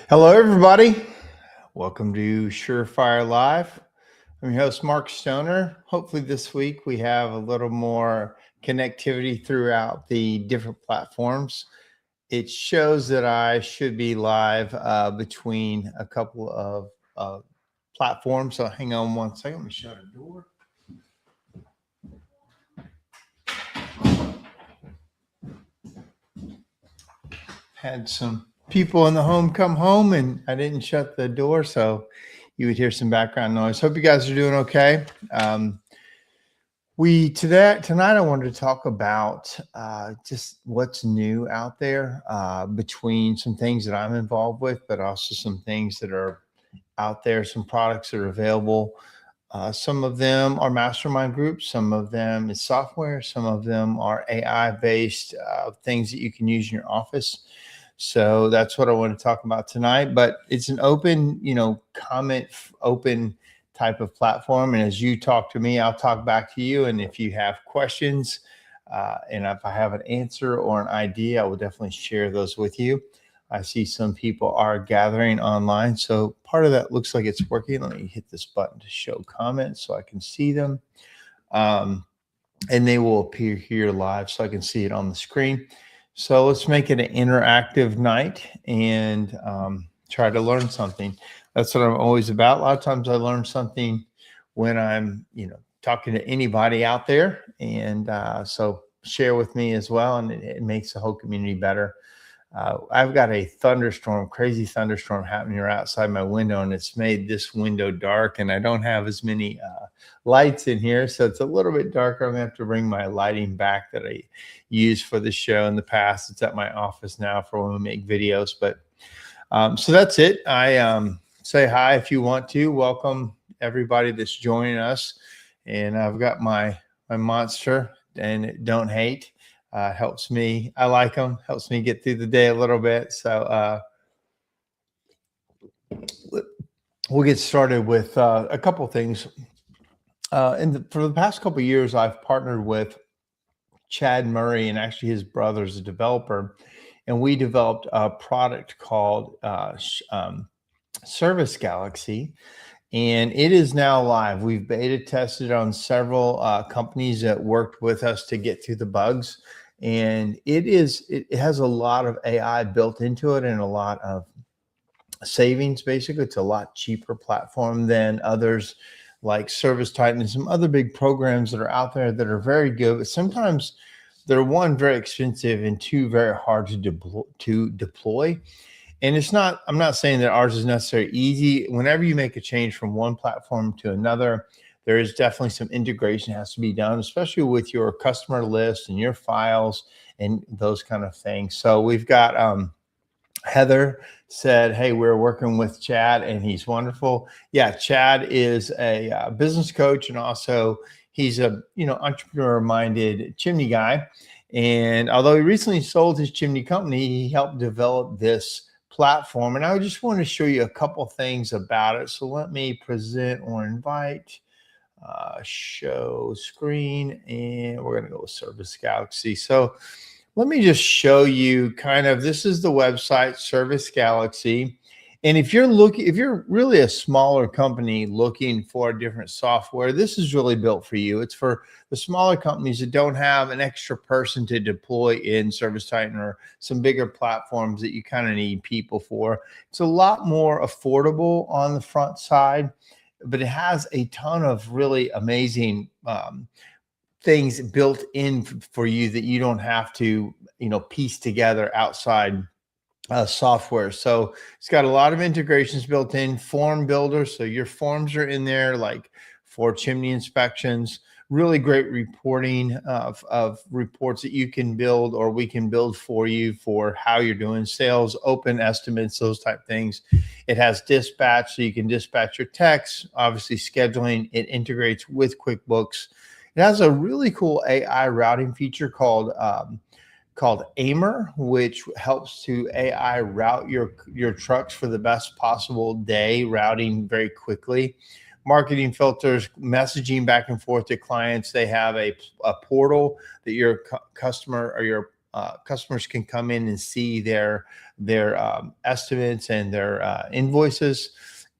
Hello, everybody. Welcome to SureFire Live. I'm your host, Mark Stoner. Hopefully, this week we have a little more connectivity throughout the different platforms. It shows that I should be live between a couple of platforms. So, hang on one second. Let me shut a door. Had some people in the home come home and I didn't shut the door, so you would hear some background noise. Hope you guys are doing okay. Tonight I wanted to talk about just what's new out there between some things that I'm involved with, but also some things that are out there, some products that are available. Some of them are mastermind groups, some of them is software, some of them are AI based things that you can use in your office. So that's what I want to talk about tonight. But it's an open, comment open type of platform. And as you talk to me, I'll talk back to you. And if you have questions, and if I have an answer or an idea, I will definitely share those with you. I see some people are gathering online. So part of that looks like it's working. Let me hit this button to show comments so I can see them. And they will appear here live so I can see it on the screen. So let's make it an interactive night and try to learn something. That's what I'm always about. A lot of times I learn something when I'm, talking to anybody out there. And so share with me as well. And it makes the whole community better. I've got a crazy thunderstorm happening right outside my window, and it's made this window dark, and I don't have as many lights in here, so it's a little bit darker. I'm gonna have to bring my lighting back that I used for the show in the past. It's at my office now for when we make videos, but so that's it. I say hi if you want to. Welcome everybody that's joining us, and I've got my monster and don't hate. Helps me. I like them. Helps me get through the day a little bit. So we'll get started with a couple things. For the past couple of years, I've partnered with Chad Murray, and actually his brother's a developer, and we developed a product called Service Galaxy. And it is now live. We've beta tested on several companies that worked with us to get through the bugs. And it has a lot of AI built into it and a lot of savings. Basically, it's a lot cheaper platform than others like Service Titan and some other big programs that are out there that are very good. But sometimes they're one, very expensive, and two, very hard to deploy. And I'm not saying that ours is necessarily easy. Whenever you make a change from one platform to another, there is definitely some integration that has to be done, especially with your customer list and your files and those kind of things. So we've got Heather said, hey, we're working with Chad and he's wonderful. Yeah, Chad is a business coach, and also he's a entrepreneur-minded chimney guy. And although he recently sold his chimney company, he helped develop this platform. And I just want to show you a couple things about it. So let me present or invite, show screen, and we're going to go with Service Galaxy. So let me just show you this is the website, Service Galaxy. And if you're really a smaller company looking for a different software, this is really built for you. It's for the smaller companies that don't have an extra person to deploy in Service Titan or some bigger platforms that you kind of need people for. It's a lot more affordable on the front side, but it has a ton of really amazing things built in for you that you don't have to, piece together outside software. So it's got a lot of integrations built in. Form builder, so your forms are in there, like for chimney inspections. Really great reporting of reports that you can build or we can build for you for how you're doing sales, open estimates, those type things. It has dispatch, so you can dispatch your techs. Obviously scheduling. It integrates with QuickBooks. It has a really cool AI routing feature called Aimer, which helps to AI route your trucks for the best possible day, routing very quickly. Marketing filters, messaging back and forth to clients. They have a portal that your customer or your customers can come in and see their estimates and their invoices,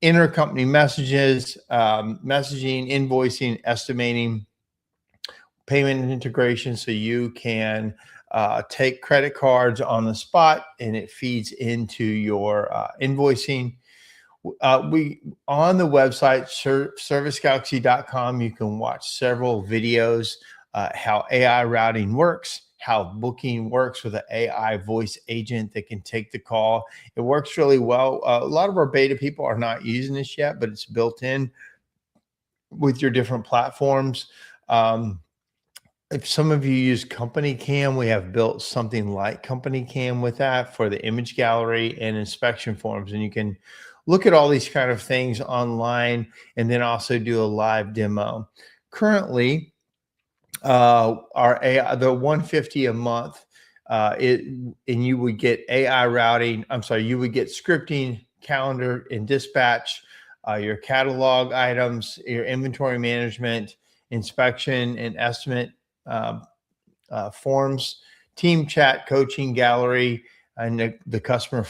intercompany messages, messaging, invoicing, estimating, payment integration, so you can take credit cards on the spot and it feeds into your invoicing. We on the website servicegalaxy.com, you can watch several videos how AI routing works, how booking works with an AI voice agent that can take the call. It works really well. A lot of our beta people are not using this yet, but it's built in with your different platforms. If some of you use Company Cam, we have built something like Company Cam with that for the image gallery and inspection forms. And you can look at all these kind of things online and then also do a live demo. Currently, our AI, the 150 a month, and you would get AI routing. I'm sorry, you would get scripting, calendar, and dispatch, your catalog items, your inventory management, inspection and estimate forms, team chat, coaching, gallery, and the customer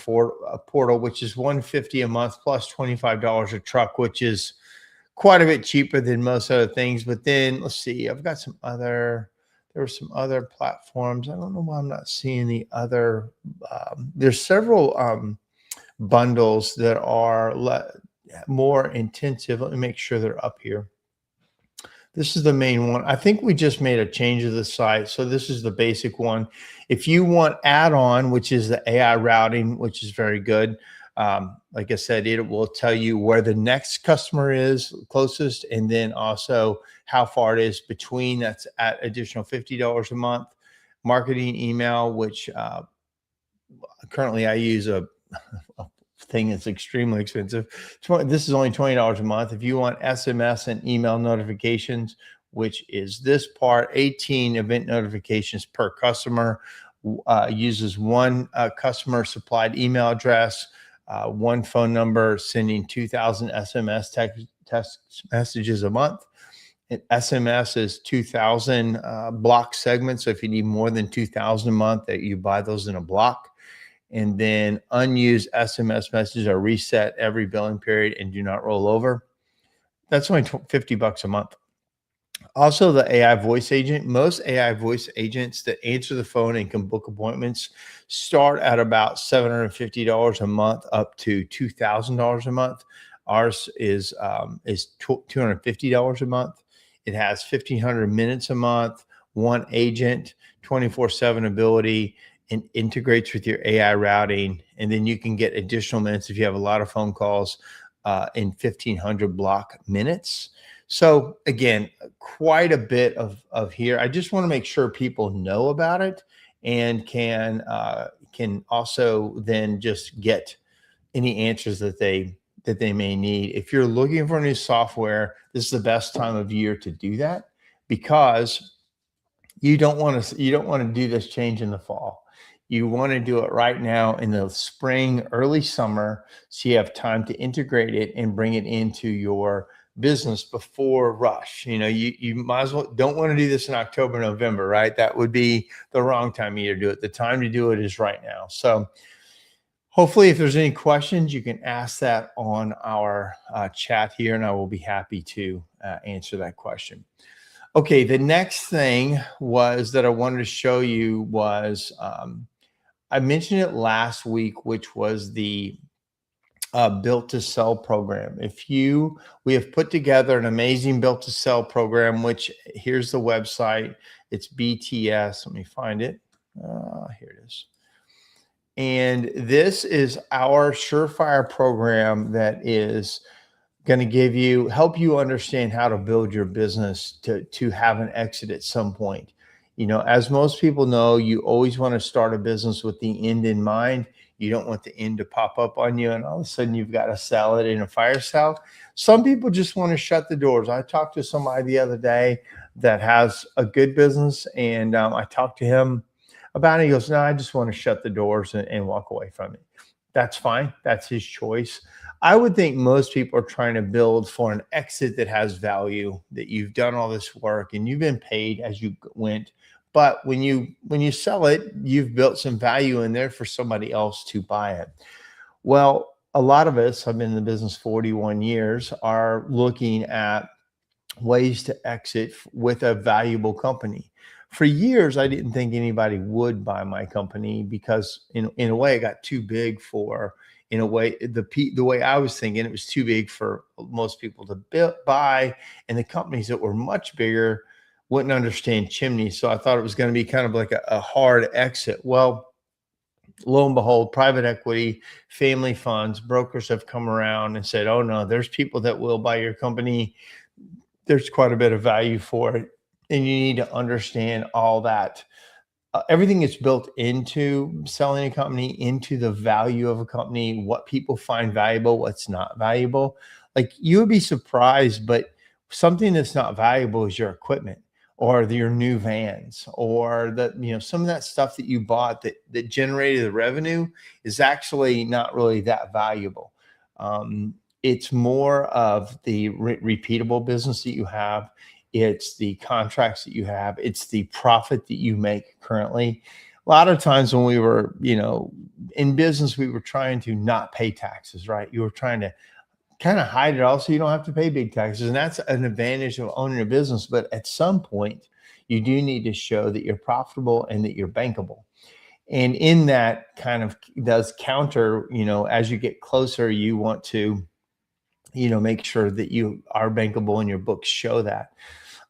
portal, which is $150 a month plus $25 a truck, which is quite a bit cheaper than most other things. But then let's see, I've got there were some other platforms. I don't know why I'm not seeing the other. There's several bundles that are more intensive. Let me make sure they're up here. This is the main one. I think we just made a change of the site. So this is the basic one. If you want add-on, which is the AI routing, which is very good. Like I said, it will tell you where the next customer is closest, and then also how far it is between. That's at additional $50 a month. Marketing email, which currently I use a thing that's extremely expensive. This is only $20 a month. If you want SMS and email notifications, which is this part, 18 event notifications per customer, uses one customer supplied email address, one phone number, sending 2,000 SMS text messages a month. And SMS is 2,000 block segments. So if you need more than 2,000 a month, that you buy those in a block. And then unused SMS messages are reset every billing period and do not roll over. That's only $50 a month. Also, the AI voice agent. Most AI voice agents that answer the phone and can book appointments start at about $750 a month up to $2,000 a month. Ours is $250 a month. It has 1,500 minutes a month, one agent, 24/7 ability, and integrates with your AI routing. And then you can get additional minutes if you have a lot of phone calls in 1,500 block minutes. So again, quite a bit of here. I just want to make sure people know about it and can also then just get any answers that they may need. If you're looking for new software, this is the best time of year to do that, because you don't want to do this change in the fall. You want to do it right now in the spring, early summer, so you have time to integrate it and bring it into your business before rush. You might as well don't want to do this in October, November, right? That would be the wrong time of year to do it. The time to do it is right now. So hopefully, if there's any questions, you can ask that on our chat here, and I will be happy to answer that question. Okay, the next thing that I wanted to show you was, I mentioned it last week, which was the Built to Sell program. We have put together an amazing Built to Sell program, which here's the website. It's BTS. Let me find it. Here it is. And this is our SureFire program that is going to help you understand how to build your business to have an exit at some point. As most people know, you always want to start a business with the end in mind. You don't want the end to pop up on you and all of a sudden you've got to sell it in a fire sale. Some people just want to shut the doors. I talked to somebody the other day that has a good business, and I talked to him about it. He goes, "No, I just want to shut the doors and walk away from it." That's fine. That's his choice. I would think most people are trying to build for an exit that has value, that you've done all this work and you've been paid as you went But when you sell it, you've built some value in there for somebody else to buy it. Well, a lot of us, I've been in the business 41 years, are looking at ways to exit with a valuable company. For years, I didn't think anybody would buy my company because, in a way, it got too big for. In a way, the way I was thinking, it was too big for most people to buy, and the companies that were much bigger wouldn't understand chimneys. So I thought it was going to be kind of like a hard exit. Well, lo and behold, private equity, family funds, brokers have come around and said, "Oh no, there's people that will buy your company. There's quite a bit of value for it, and you need to understand all that." Everything is built into selling a company, into the value of a company, what people find valuable, what's not valuable. Like, you would be surprised, but something that's not valuable is your equipment, or your new vans, or some of that stuff that you bought that generated the revenue is actually not really that valuable. It's more of the repeatable business that you have. It's the contracts that you have. It's the profit that you make currently. A lot of times when we were, in business, we were trying to not pay taxes, right? You were trying to kind of hide it all so you don't have to pay big taxes. And that's an advantage of owning a business. But at some point, you do need to show that you're profitable and that you're bankable. And in that kind of does counter, as you get closer, you want to, make sure that you are bankable and your books show that.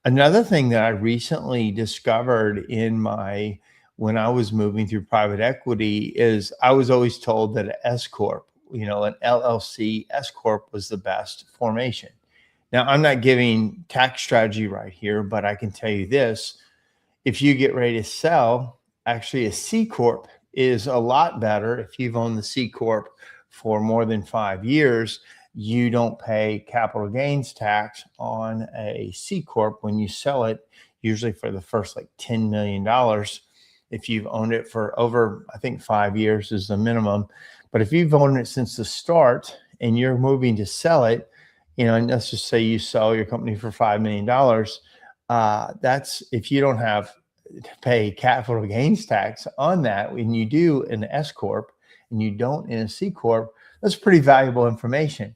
Another thing that I recently discovered when I was moving through private equity is I was always told that an S corp, an LLC S corp was the best formation. Now, I'm not giving tax strategy right here, but I can tell you this: if you get ready to sell, actually a C corp is a lot better. If you've owned the C corp for more than 5 years, you don't pay capital gains tax on a C corp when you sell it, usually for the first like $10 million. If you've owned it for over, I think 5 years is the minimum. But if you've owned it since the start and you're moving to sell it, and let's just say you sell your company for $5 million, that's, if you don't have to pay capital gains tax on that, when you do in the S corp and you don't in a C corp, that's pretty valuable information.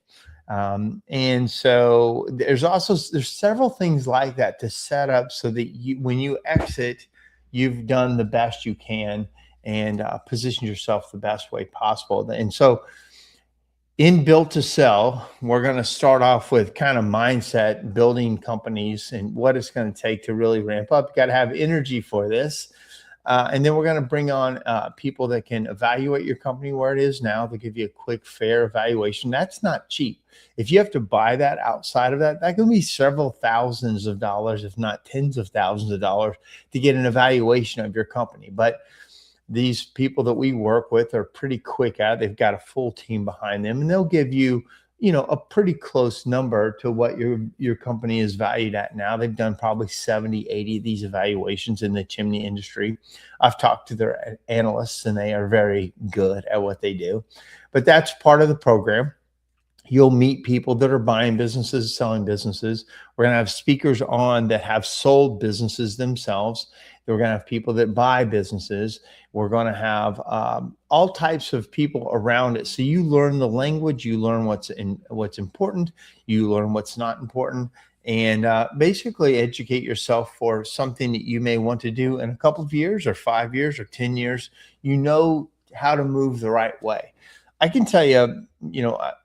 And so there's several things like that to set up so that when you exit, you've done the best you can and position yourself the best way possible. And so in Built to Sell, we're going to start off with kind of mindset, building companies, and what it's going to take to really ramp up. You got to have energy for this. And then we're going to bring on people that can evaluate your company where it is now. They'll give you a quick, fair evaluation. That's not cheap. If you have to buy that outside of that, that can be several thousands of dollars, if not tens of thousands of dollars, to get an evaluation of your company. But these people that we work with are pretty quick at it. They've got a full team behind them, and they'll give you, a pretty close number to what your company is valued at now. They've done probably 70, 80 of these evaluations in the chimney industry. I've talked to their analysts, and they are very good at what they do. But that's part of the program. You'll meet people that are buying businesses, selling businesses. We're going to have speakers on that have sold businesses themselves. We're going to have people that buy businesses. We're going to have all types of people around it. So you learn the language, you learn what's important, you learn what's not important, and basically educate yourself for something that you may want to do in a couple of years or 5 years or 10 years. You know how to move the right way. I can tell you,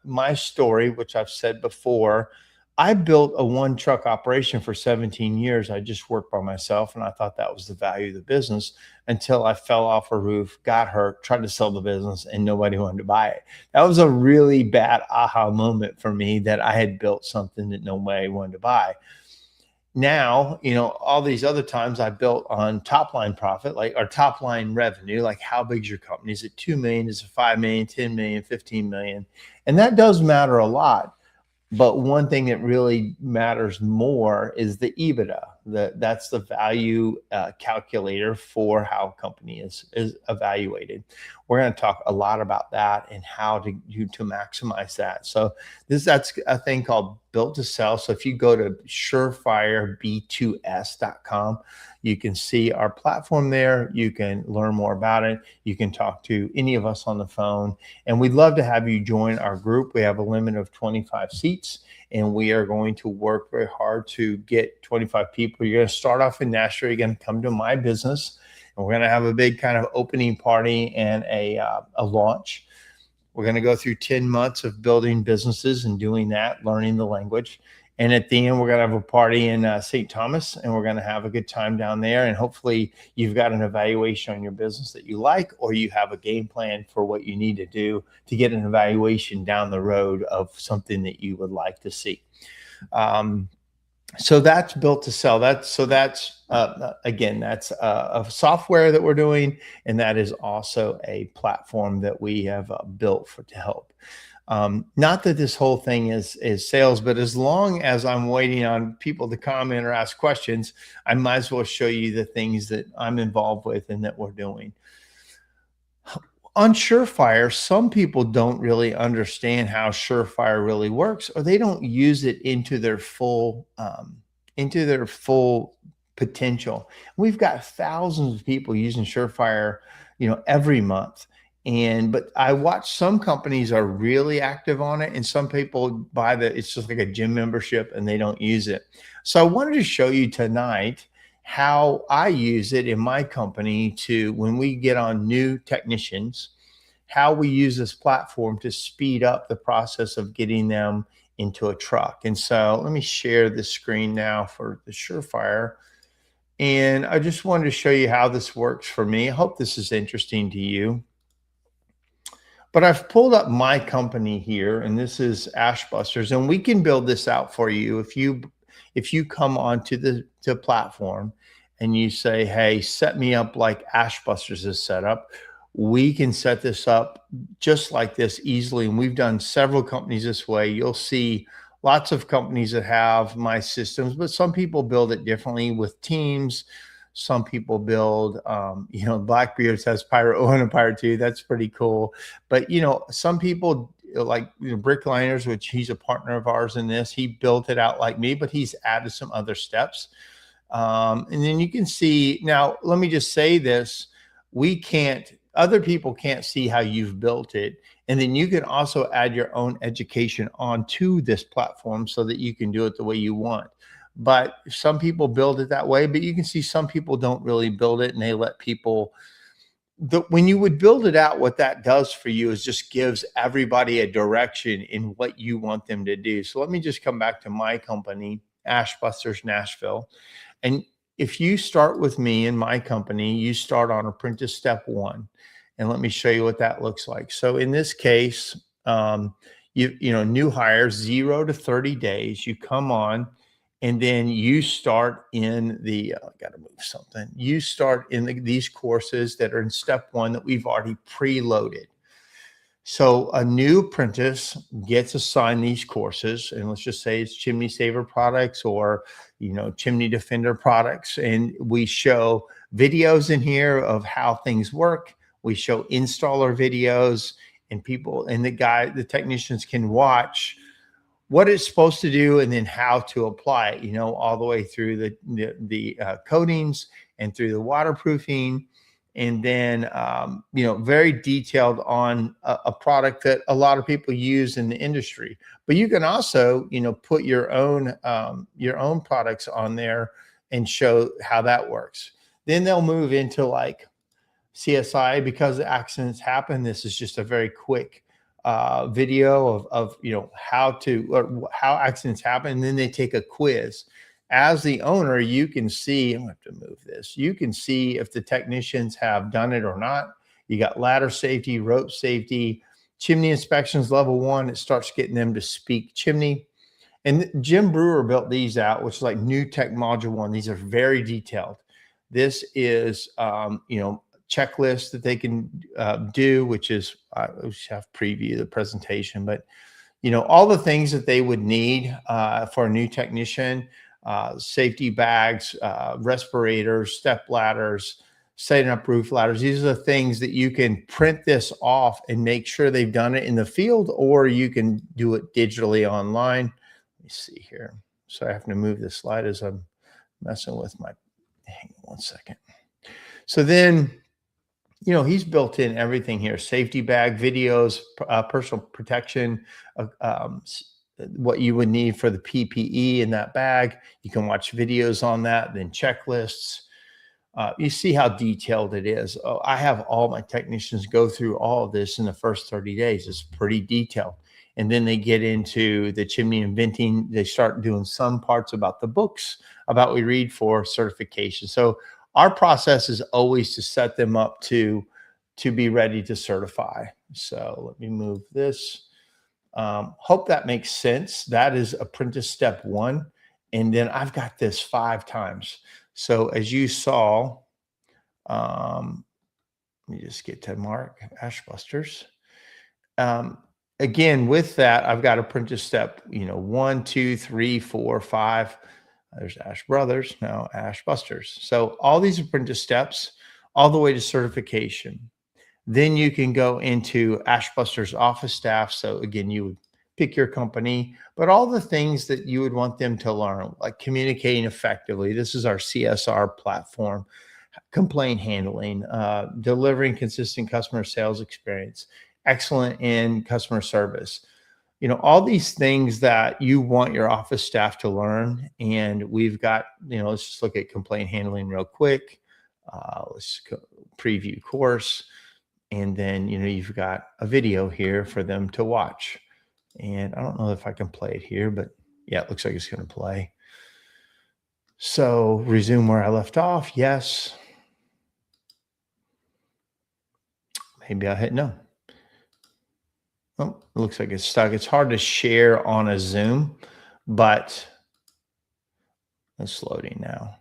my story, which I've said before. I built a one truck operation for 17 years. I just worked by myself, and I thought that was the value of the business until I fell off a roof, got hurt, tried to sell the business, and nobody wanted to buy it. That was a really bad aha moment for me, that I had built something that nobody wanted to buy. Now, all these other times I built on top line profit, like our top line revenue, like how big is your company? Is it 2 million? Is it 5 million, 10 million, 15 million? And that does matter a lot. But one thing that really matters more is the EBITDA. That's the value calculator for how a company is evaluated. We're going to talk a lot about that and how to maximize that. So that's a thing called Built to Sell. So if you go to SureFireB2S.com, you can see our platform there. You can learn more about it. You can talk to any of us on the phone, and we'd love to have you join our group. We have a limit of 25 seats, and we are going to work very hard to get 25 people. You're going to start off in Nashville. You're going to come to my business, and we're going to have a big kind of opening party and a launch. We're going to go through 10 months of building businesses and doing that, learning the language. And at the end, we're going to have a party in St. Thomas, and we're going to have a good time down there. And hopefully you've got an evaluation on your business that you like, or you have a game plan for what you need to do to get an evaluation down the road of something that you would like to see. So that's Built to Sell. Again, that's a software that we're doing, and that is also a platform that we have built to help. Not that this whole thing is sales, but as long as I'm waiting on people to comment or ask questions, I might as well show you the things that I'm involved with and that we're doing. On SureFire, some people don't really understand how SureFire really works, or they don't use it into their full potential. We've got thousands of people using SureFire, every month. But I watch some companies are really active on it, and some people it's just like a gym membership and they don't use it. So I wanted to show you tonight how I use it in my company when we get on new technicians, how we use this platform to speed up the process of getting them into a truck. And so let me share the screen now for the SureFire. And I just wanted to show you how this works for me. I hope this is interesting to you. But I've pulled up my company here, and this is Ashbusters, and we can build this out for you. If you come onto the platform and you say, hey, set me up like Ashbusters is set up, we can set this up just like this easily. And we've done several companies this way. You'll see lots of companies that have my systems, but some people build it differently with teams. Some people build, Blackbeard has Pirate 1 and Pirate 2. That's pretty cool. But, some people like Brickliners, which he's a partner of ours in this, he built it out like me, but he's added some other steps. And then you can see, now, let me just say this, other people can't see how you've built it. And then you can also add your own education onto this platform so that you can do it the way you want. But some people build it that way, but you can see some people don't really build it, and they let people. When you would build it out, what that does for you is just gives everybody a direction in what you want them to do. So let me just come back to my company, Ashbusters Nashville. And if you start with me in my company, you start on apprentice step 1. And let me show you what that looks like. So in this case, new hires 0 to 30 days, you come on. And then you start in You start in these courses that are in step 1 that we've already preloaded. So a new apprentice gets assigned these courses, and let's just say it's Chimney Saver products or, Chimney Defender products. And we show videos in here of how things work. We show installer videos, and the technicians can watch what it's supposed to do and then how to apply it, all the way through the coatings and through the waterproofing. And then, very detailed on a product that a lot of people use in the industry. But you can also, put your own products on there and show how that works. Then they'll move into like CSI, because accidents happen. This is just a very quick video of how accidents happen. And then they take a quiz. As the owner, you can see, I'm going to have to move this. You can see if the technicians have done it or not. You got ladder safety, rope safety, chimney inspections, level 1. It starts getting them to speak chimney. And Jim Brewer built these out, which is like New Tech Module 1. These are very detailed. This is, checklist that they can do, which is, I have preview the presentation, but, all the things that they would need for a new technician, safety bags, respirators, step ladders, setting up roof ladders. These are the things that you can print this off and make sure they've done it in the field, or you can do it digitally online. Let me see here. So I have to move this slide as I'm messing with my, hang on one second. So then, he's built in everything here: safety bag, videos, personal protection, what you would need for the PPE in that bag. You can watch videos on that, then checklists. You see how detailed it is. Oh, I have all my technicians go through all of this in the first 30 days. It's pretty detailed. And then they get into the chimney and venting. They start doing some parts about the books, about what we read for certification. So our process is always to set them up to be ready to certify. So let me move this. Hope that makes sense. That is apprentice step 1. And then I've got this 5 times. So as you saw, let me just get to Mark Ashbusters. Again, with that, I've got apprentice step, 1, 2, 3, 4, 5. There's Ash Brothers, now Ash Busters. So all these apprentice steps, all the way to certification. Then you can go into Ash Busters office staff. So again, you would pick your company, but all the things that you would want them to learn, like communicating effectively. This is our CSR platform, complaint handling, delivering consistent customer sales experience, excellent in customer service. All these things that you want your office staff to learn. And we've got, let's just look at complaint handling real quick. Let's go preview course. And then, you've got a video here for them to watch. And I don't know if I can play it here, but yeah, it looks like it's going to play. So resume where I left off. Yes. Maybe I hit no. Oh, it looks like it's stuck. It's hard to share on a Zoom, but it's loading now.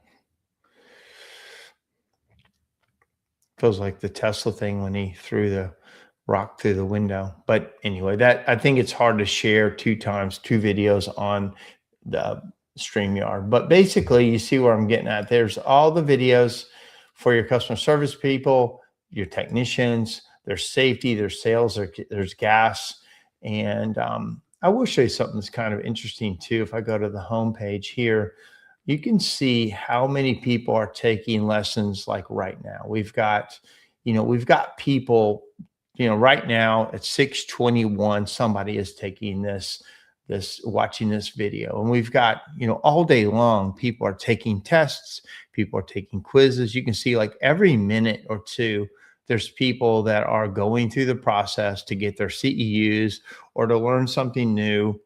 Feels like the Tesla thing when he threw the rock through the window. But anyway, that I think it's hard to share 2 times 2 videos on the StreamYard. But basically, you see where I'm getting at. There's all the videos for your customer service people, your technicians, there's safety, there's sales, there's gas. And I will show you something that's kind of interesting too. If I go to the home page here, you can see how many people are taking lessons like right now. We've got people, right now at 6:21, somebody is taking this watching this video. And we've got, all day long, people are taking tests, people are taking quizzes. You can see like every minute or 2, there's people that are going through the process to get their CEUs or to learn something new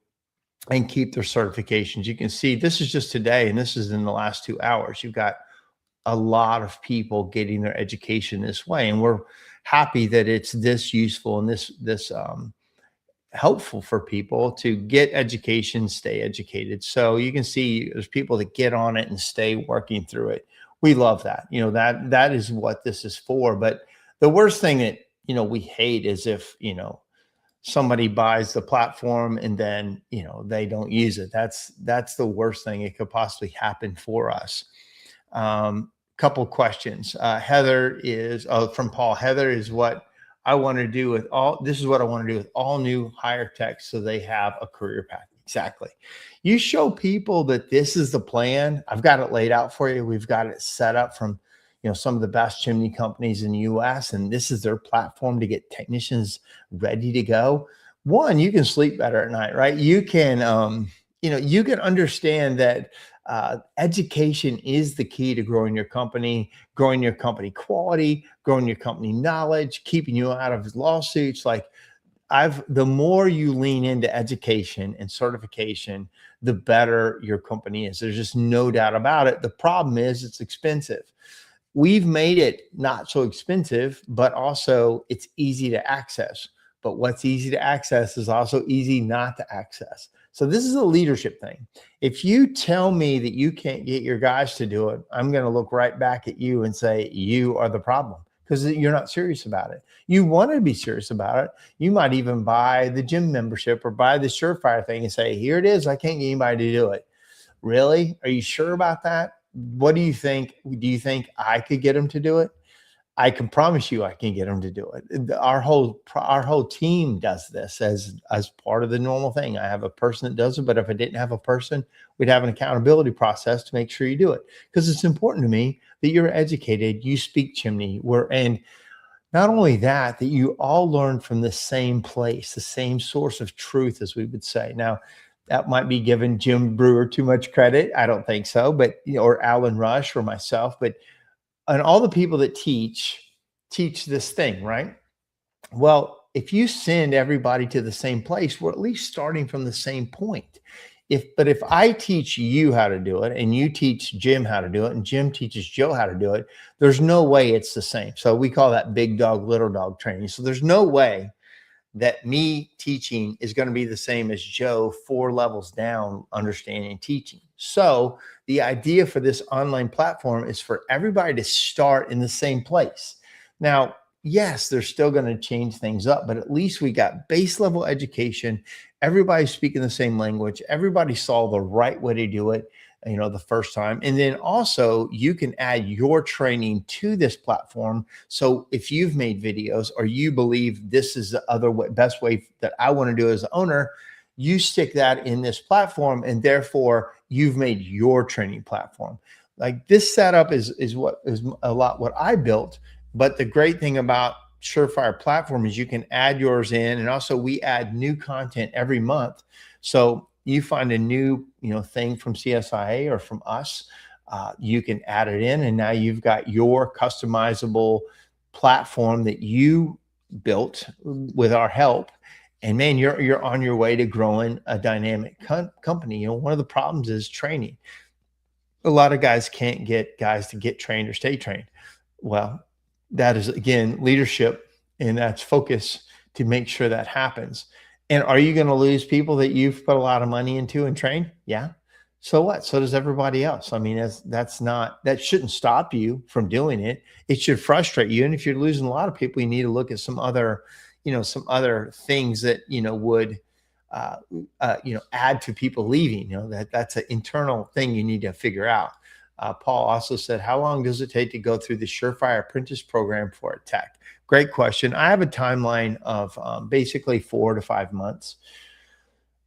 and keep their certifications. You can see this is just today, and this is in the last 2 hours. You've got a lot of people getting their education this way, and we're happy that it's this useful and this helpful for people to get education, stay educated. So you can see there's people that get on it and stay working through it. We love that. That is what this is for. But the worst thing that we hate is if somebody buys the platform and then they don't use it. That's the worst thing that could possibly happen for us. Couple questions. Heather is from Paul. Heather is what I want to do with all. This is what I want to do with all new hire techs, so they have a career path. Exactly. You show people that this is the plan. I've got it laid out for you. We've got it set up from some of the best chimney companies in the US, and this is their platform to get technicians ready to go. One, you can sleep better at night, right? You can, you can understand that education is the key to growing your company quality, growing your company knowledge, keeping you out of lawsuits. Like the more you lean into education and certification, the better your company is. There's just no doubt about it. The problem is it's expensive. We've made it not so expensive, but also it's easy to access. But what's easy to access is also easy not to access. So this is a leadership thing. If you tell me that you can't get your guys to do it, I'm going to look right back at you and say, you are the problem, because you're not serious about it. You want to be serious about it. You might even buy the gym membership or buy the SureFire thing and say, here it is. I can't get anybody to do it. Really? Are you sure about that? What do you think? Do you think I could get them to do it? I can promise you I can get them to do it. Our whole team does this as part of the normal thing. I have a person that does it, but if I didn't have a person, we'd have an accountability process to make sure you do it. Because it's important to me that you're educated, you speak chimney, and not only that, that you all learn from the same place, the same source of truth, as we would say. Now, that might be giving Jim Brewer too much credit. I don't think so, but or Alan Rush or myself, but and all the people that teach this thing, right? Well, if you send everybody to the same place, we're at least starting from the same point. If I teach you how to do it and you teach Jim how to do it and Jim teaches Joe how to do it, there's no way it's the same. So we call that big dog, little dog training. So there's no way that me teaching is going to be the same as Joe 4 levels down understanding and teaching. So the idea for this online platform is for everybody to start in the same place. Now, yes, they're still going to change things up, but at least we got base level education. Everybody's speaking the same language. Everybody saw the right way to do it, the first time. And then also you can add your training to this platform. So if you've made videos or you believe this is the best way that I want to do as an owner, you stick that in this platform and therefore you've made your training platform. Like this setup is what is a lot what I built. But the great thing about SureFire platform is you can add yours in, and also we add new content every month. So you find a new thing from CSIA or from us, you can add it in, and now you've got your customizable platform that you built with our help. And man, you're on your way to growing a dynamic company. One of the problems is training. A lot of guys can't get guys to get trained or stay trained. Well, that is again leadership, and that's focus to make sure that happens. And are you going to lose people that you've put a lot of money into and trained? Yeah. So what? So does everybody else. I mean, that shouldn't stop you from doing it. It should frustrate you. And if you're losing a lot of people, you need to look at some other things that would add to people leaving. That's an internal thing you need to figure out. Paul also said, how long does it take to go through the SureFire apprentice program for a tech? Great question. I have a timeline of basically 4 to 5 months.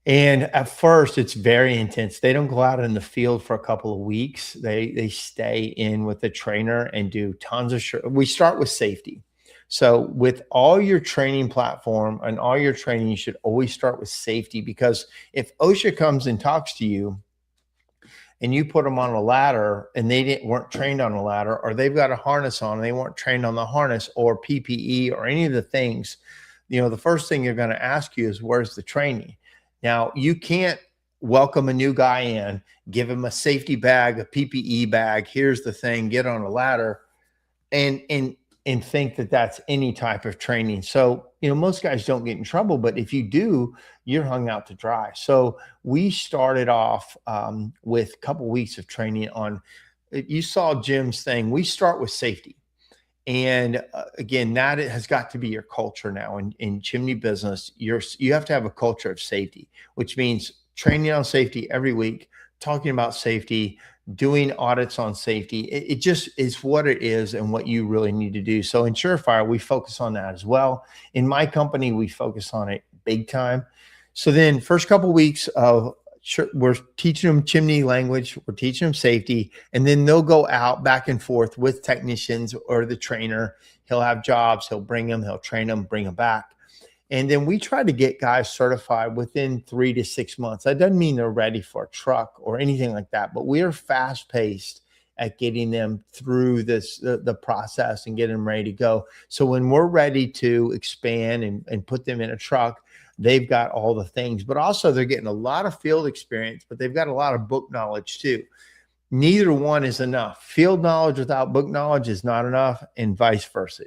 And at first, it's very intense. They don't go out in the field for a couple of weeks. They stay in with the trainer and do tons of we start with safety. So with all your training platform and all your training, you should always start with safety, because if OSHA comes and talks to you and you put them on a ladder and they weren't trained on a ladder, or they've got a harness on and they weren't trained on the harness or PPE or any of the things, the first thing you're going to ask you is, where's the training? Now, you can't welcome a new guy in, give him a safety bag, a PPE bag, here's the thing, get on a ladder, and think that that's any type of training. So, most guys don't get in trouble, but if you do, you're hung out to dry. So we started off with a couple weeks of training on, you saw Jim's thing. We start with safety. And again, that has got to be your culture now in chimney business. You have to have a culture of safety, which means training on safety every week, talking about safety, doing audits on safety. It just is what it is and what you really need to do. So in SureFire, we focus on that as well. In my company, we focus on it big time. So then first couple of weeks of we're teaching them chimney language, we're teaching them safety, and then they'll go out back and forth with technicians or the trainer. He'll have jobs, he'll bring them, he'll train them, bring them back. And then we try to get guys certified within 3 to 6 months. That doesn't mean they're ready for a truck or anything like that, but we are fast paced at getting them through the process and getting them ready to go. So when we're ready to expand and put them in a truck, they've got all the things, but also they're getting a lot of field experience, but they've got a lot of book knowledge too. Neither one is enough. Field knowledge without book knowledge is not enough, and vice versa.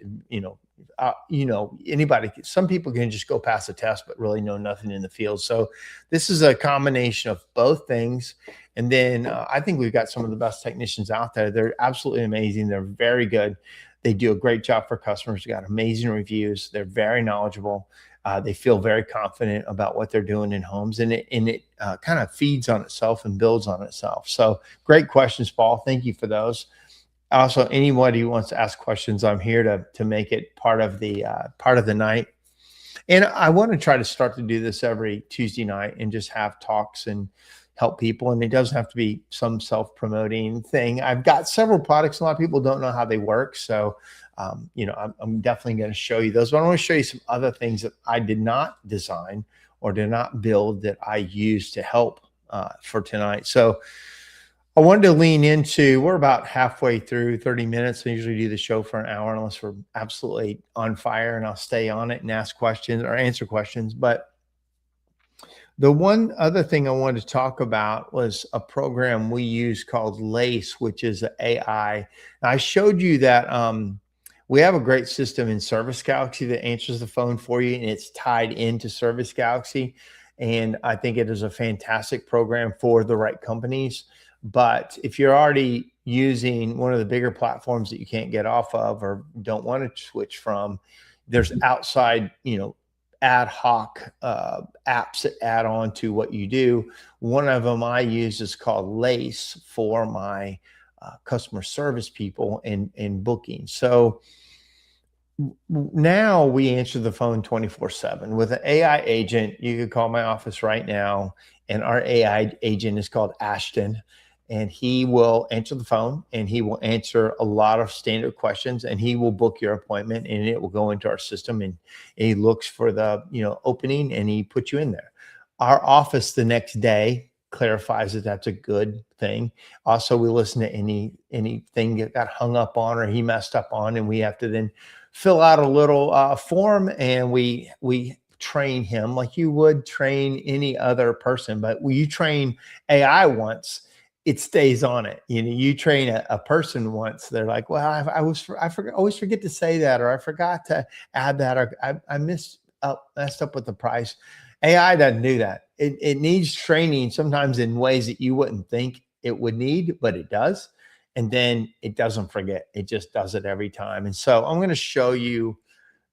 Anybody, some people can just go pass a test, but really know nothing in the field. So this is a combination of both things. And then I think we've got some of the best technicians out there. They're absolutely amazing. They're very good. They do a great job for customers. They got amazing reviews. They're very knowledgeable. They feel very confident about what they're doing in homes, and it kind of feeds on itself and builds on itself. So great questions, Paul. Thank you for those. Also, anybody who wants to ask questions, I'm here to make it part of the night. And I want to try to start to do this every Tuesday night and just have talks and help people. And it doesn't have to be some self-promoting thing. I've got several products. A lot of people don't know how they work. So, I'm definitely going to show you those. But I want to show you some other things that I did not design or did not build that I use to help for tonight. So I wanted to lean into, we're about halfway through 30 minutes. I usually do the show for an hour unless we're absolutely on fire, and I'll stay on it and ask questions or answer questions. But the one other thing I wanted to talk about was a program we use called Lace, which is an AI. I showed you that we have a great system in Service Galaxy that answers the phone for you, and it's tied into Service Galaxy. And I think it is a fantastic program for the right companies. But if you're already using one of the bigger platforms that you can't get off of or don't want to switch from, there's outside, ad hoc apps that add on to what you do. One of them I use is called Lace for my customer service people in booking. So now we answer the phone 24/7 with an AI agent. You could call my office right now, and our AI agent is called Ashton, and he will answer the phone and he will answer a lot of standard questions, and he will book your appointment, and it will go into our system, and he looks for the opening and he puts you in there. Our office the next day clarifies that that's a good thing. Also, we listen to anything that got hung up on or he messed up on, and we have to then fill out a little form, and we train him like you would train any other person. But when you train AI once, it stays on it. You train a person once, they're like, well, always forget to say that, or I forgot to add that, or I messed up with the price. AI doesn't do that. It needs training sometimes in ways that you wouldn't think it would need, but it does. And then it doesn't forget. It just does it every time. And so I'm going to show you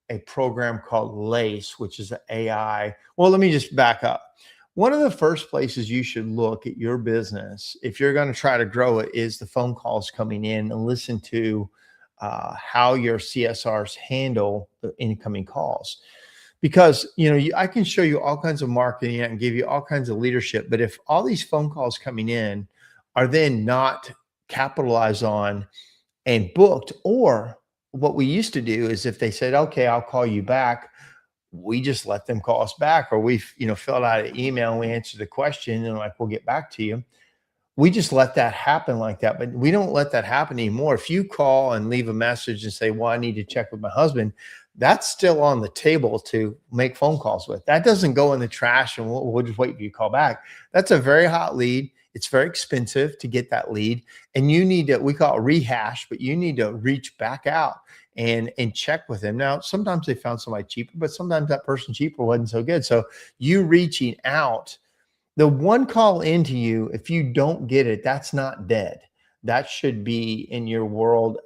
a program called Lace, which is an AI. Well, let me just back up. One of the first places you should look at your business, if you're going to try to grow it, is the phone calls coming in, and listen to how your CSRs handle the incoming calls. Because I can show you all kinds of marketing and give you all kinds of leadership, but if all these phone calls coming in are then not capitalized on and booked, or what we used to do is if they said, okay, I'll call you back, we just let them call us back, or we filled out an email and we answered the question and like, we'll get back to you. We just let that happen like that, but we don't let that happen anymore. If you call and leave a message and say, well, I need to check with my husband, that's still on the table to make phone calls with. That doesn't go in the trash and we'll just wait for you to call back. That's a very hot lead. It's very expensive to get that lead, and you need to, we call it rehash, but you need to reach back out and check with them. Now, sometimes they found somebody cheaper, but sometimes that person cheaper wasn't so good. So you reaching out, the one call into you, if you don't get it, that's not dead. That should be in your world,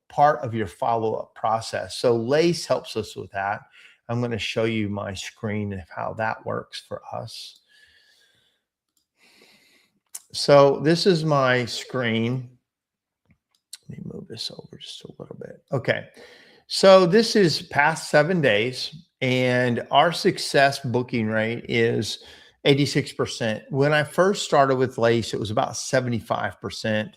part of your follow-up process. So Lace helps us with that. I'm going to show you my screen of how that works for us. So this is my screen. Let me move this over just a little bit. Okay. So this is past 7 days, and our success booking rate is 86%. When I first started with Lace, it was about 75%.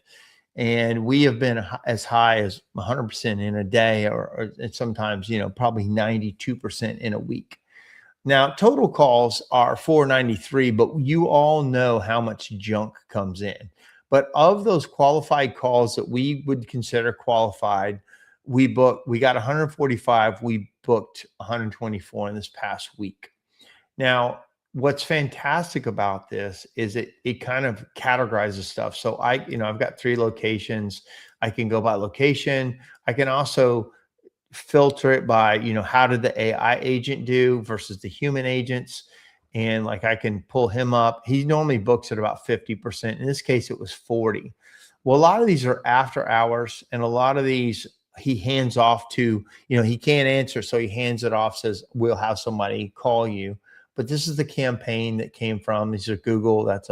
And we have been as high as 100% in a day, or sometimes, probably 92% in a week. Now, total calls are 493, but you all know how much junk comes in. But of those qualified calls that we would consider qualified, we got 145. We booked 124 in this past week. Now, what's fantastic about this is it kind of categorizes stuff. So I've got 3 locations. I can go by location. I can also filter it by, how did the AI agent do versus the human agents. And like, I can pull him up. He normally books at about 50%. In this case, it was 40. Well, a lot of these are after hours, and a lot of these he hands off to, he can't answer. So he hands it off, says, we'll have somebody call you. But this is the campaign that came from, these are Google. That's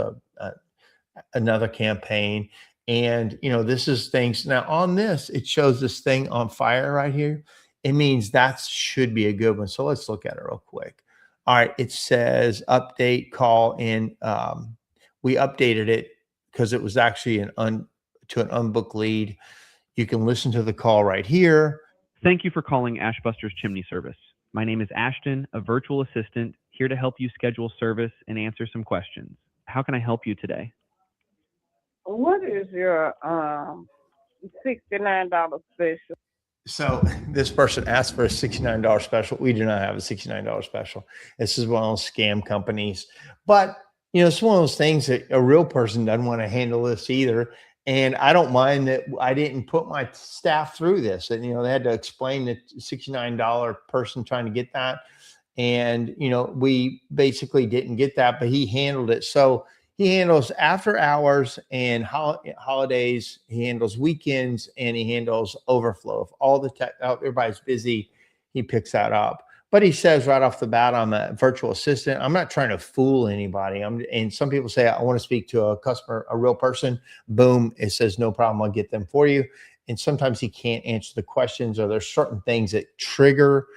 another campaign. And, this is things now on this, it shows this thing on fire right here. It means that should be a good one. So let's look at it real quick. All right. It says update call in. We updated it because it was actually to an unbooked lead. You can listen to the call right here. Thank you for calling Ashbuster's Chimney Service. My name is Ashton, a virtual assistant, here to help you schedule service and answer some questions. How can I help you today? What is your $69 special? So this person asked for a $69 special. We do not have a $69 special. This is one of those scam companies. But, it's one of those things that a real person doesn't want to handle this either. And I don't mind that I didn't put my staff through this. And, they had to explain the $69 person trying to get that. And, we basically didn't get that, but he handled it. So he handles after hours and holidays. He handles weekends and he handles overflow. If all the tech, everybody's busy, he picks that up. But he says right off the bat, I'm a virtual assistant. I'm not trying to fool anybody. And some people say, I want to speak to a customer, a real person. Boom. It says, no problem. I'll get them for you. And sometimes he can't answer the questions, or there's certain things that trigger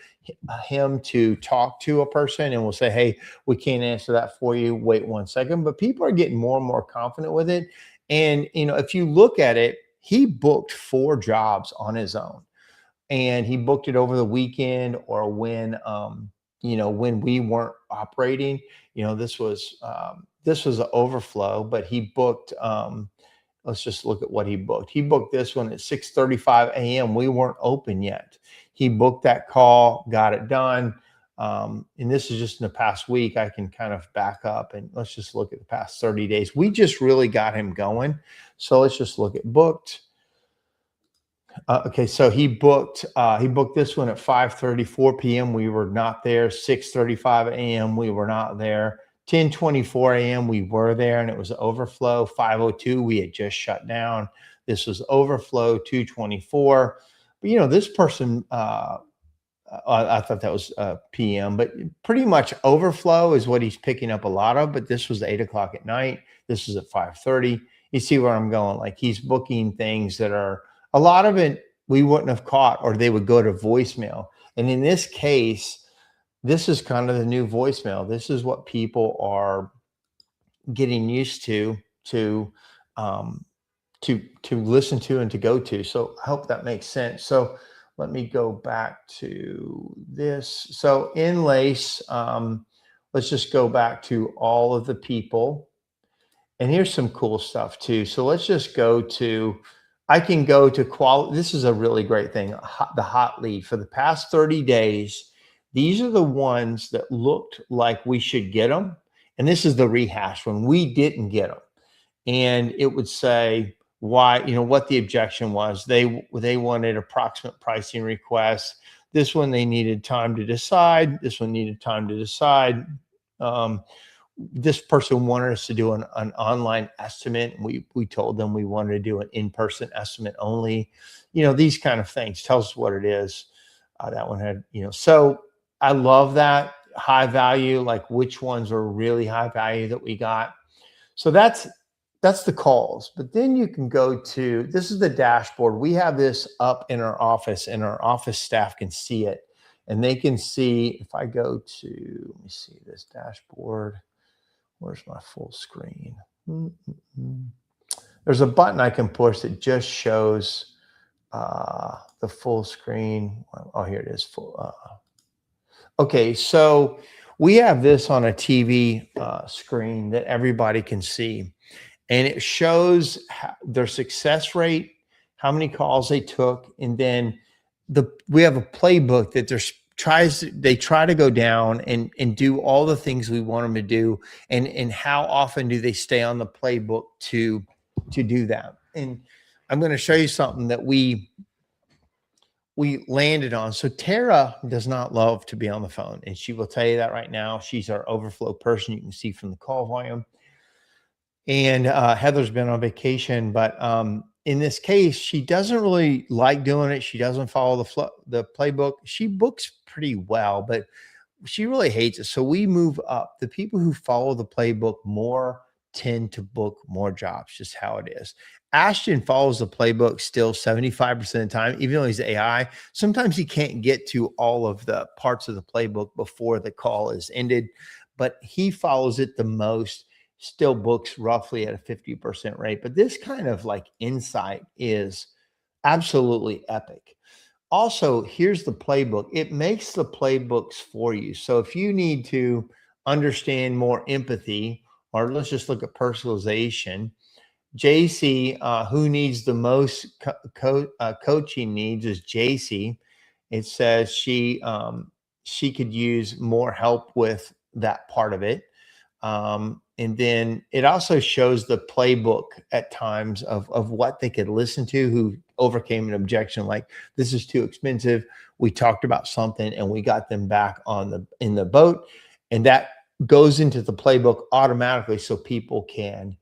him to talk to a person, and we'll say, hey, we can't answer that for you. Wait 1 second. But people are getting more and more confident with it. And, if you look at it, he booked 4 jobs on his own. And he booked it over the weekend, or when, when we weren't operating. This was an overflow, but he booked, let's just look at what he booked. He booked this one at 6:35 a.m. We weren't open yet. He booked that call, got it done. And this is just in the past week. I can kind of back up and let's just look at the past 30 days. We just really got him going. So let's just look at booked. Okay, so he booked this one at 5:34 p.m. We were not there. 6:35 a.m. We were not there. 10:24 a.m. we were there, and it was overflow. 5:02 we had just shut down. This was overflow. 2:24. But this person, I thought that was PM, but pretty much overflow is what he's picking up a lot of. But this was 8 o'clock at night. This is at 5:30. You see where I'm going? Like, he's booking things that are, a lot of it we wouldn't have caught, or they would go to voicemail. And in this case, this is kind of the new voicemail. This is what people are getting used to listen to and to go to. So I hope that makes sense. So let me go back to this. So in Lace, let's just go back to all of the people. And here's some cool stuff too. So let's just go to, I can go to quality. This is a really great thing. The hot lead for the past 30 days. These are the ones that looked like we should get them. And this is the rehash one. We didn't get them. And it would say why, what the objection was. They wanted approximate pricing requests. This one, they needed time to decide. This one needed time to decide. This person wanted us to do an online estimate. We told them we wanted to do an in-person estimate only. These kind of things. Tells us what it is. That one had, so I love that high value, like which ones are really high value that we got. So that's the calls. But then you can go to, this is the dashboard. We have this up in our office, and our office staff can see it. And they can see, if I go to, let me see this dashboard. Where's my full screen? There's a button I can push that just shows the full screen. Oh, here it is. Full. Okay, so we have this on a TV screen that everybody can see. And it shows their success rate, how many calls they took. And then we have a playbook that they try to go down and do all the things we want them to do, and how often do they stay on the playbook to do that. And I'm going to show you something that we landed on. So Tara does not love to be on the phone, and she will tell you that right now. She's our overflow person. You can see from the call volume. And Heather's been on vacation, but in this case, she doesn't really like doing it. She doesn't follow the playbook. She books pretty well, but she really hates it. So we move up. The people who follow the playbook more tend to book more jobs, just how it is. Ashton follows the playbook still 75% of the time, even though he's AI. Sometimes he can't get to all of the parts of the playbook before the call is ended, but he follows it the most, still books roughly at a 50% rate. But this kind of like insight is absolutely epic. Also, here's the playbook. It makes the playbooks for you. So if you need to understand more empathy, or let's just look at personalization, JC, who needs the most coaching needs is JC. It says she could use more help with that part of it. And then it also shows the playbook at times of what they could listen to who overcame an objection, like this is too expensive. We talked about something and we got them back in the boat. And that goes into the playbook automatically so people can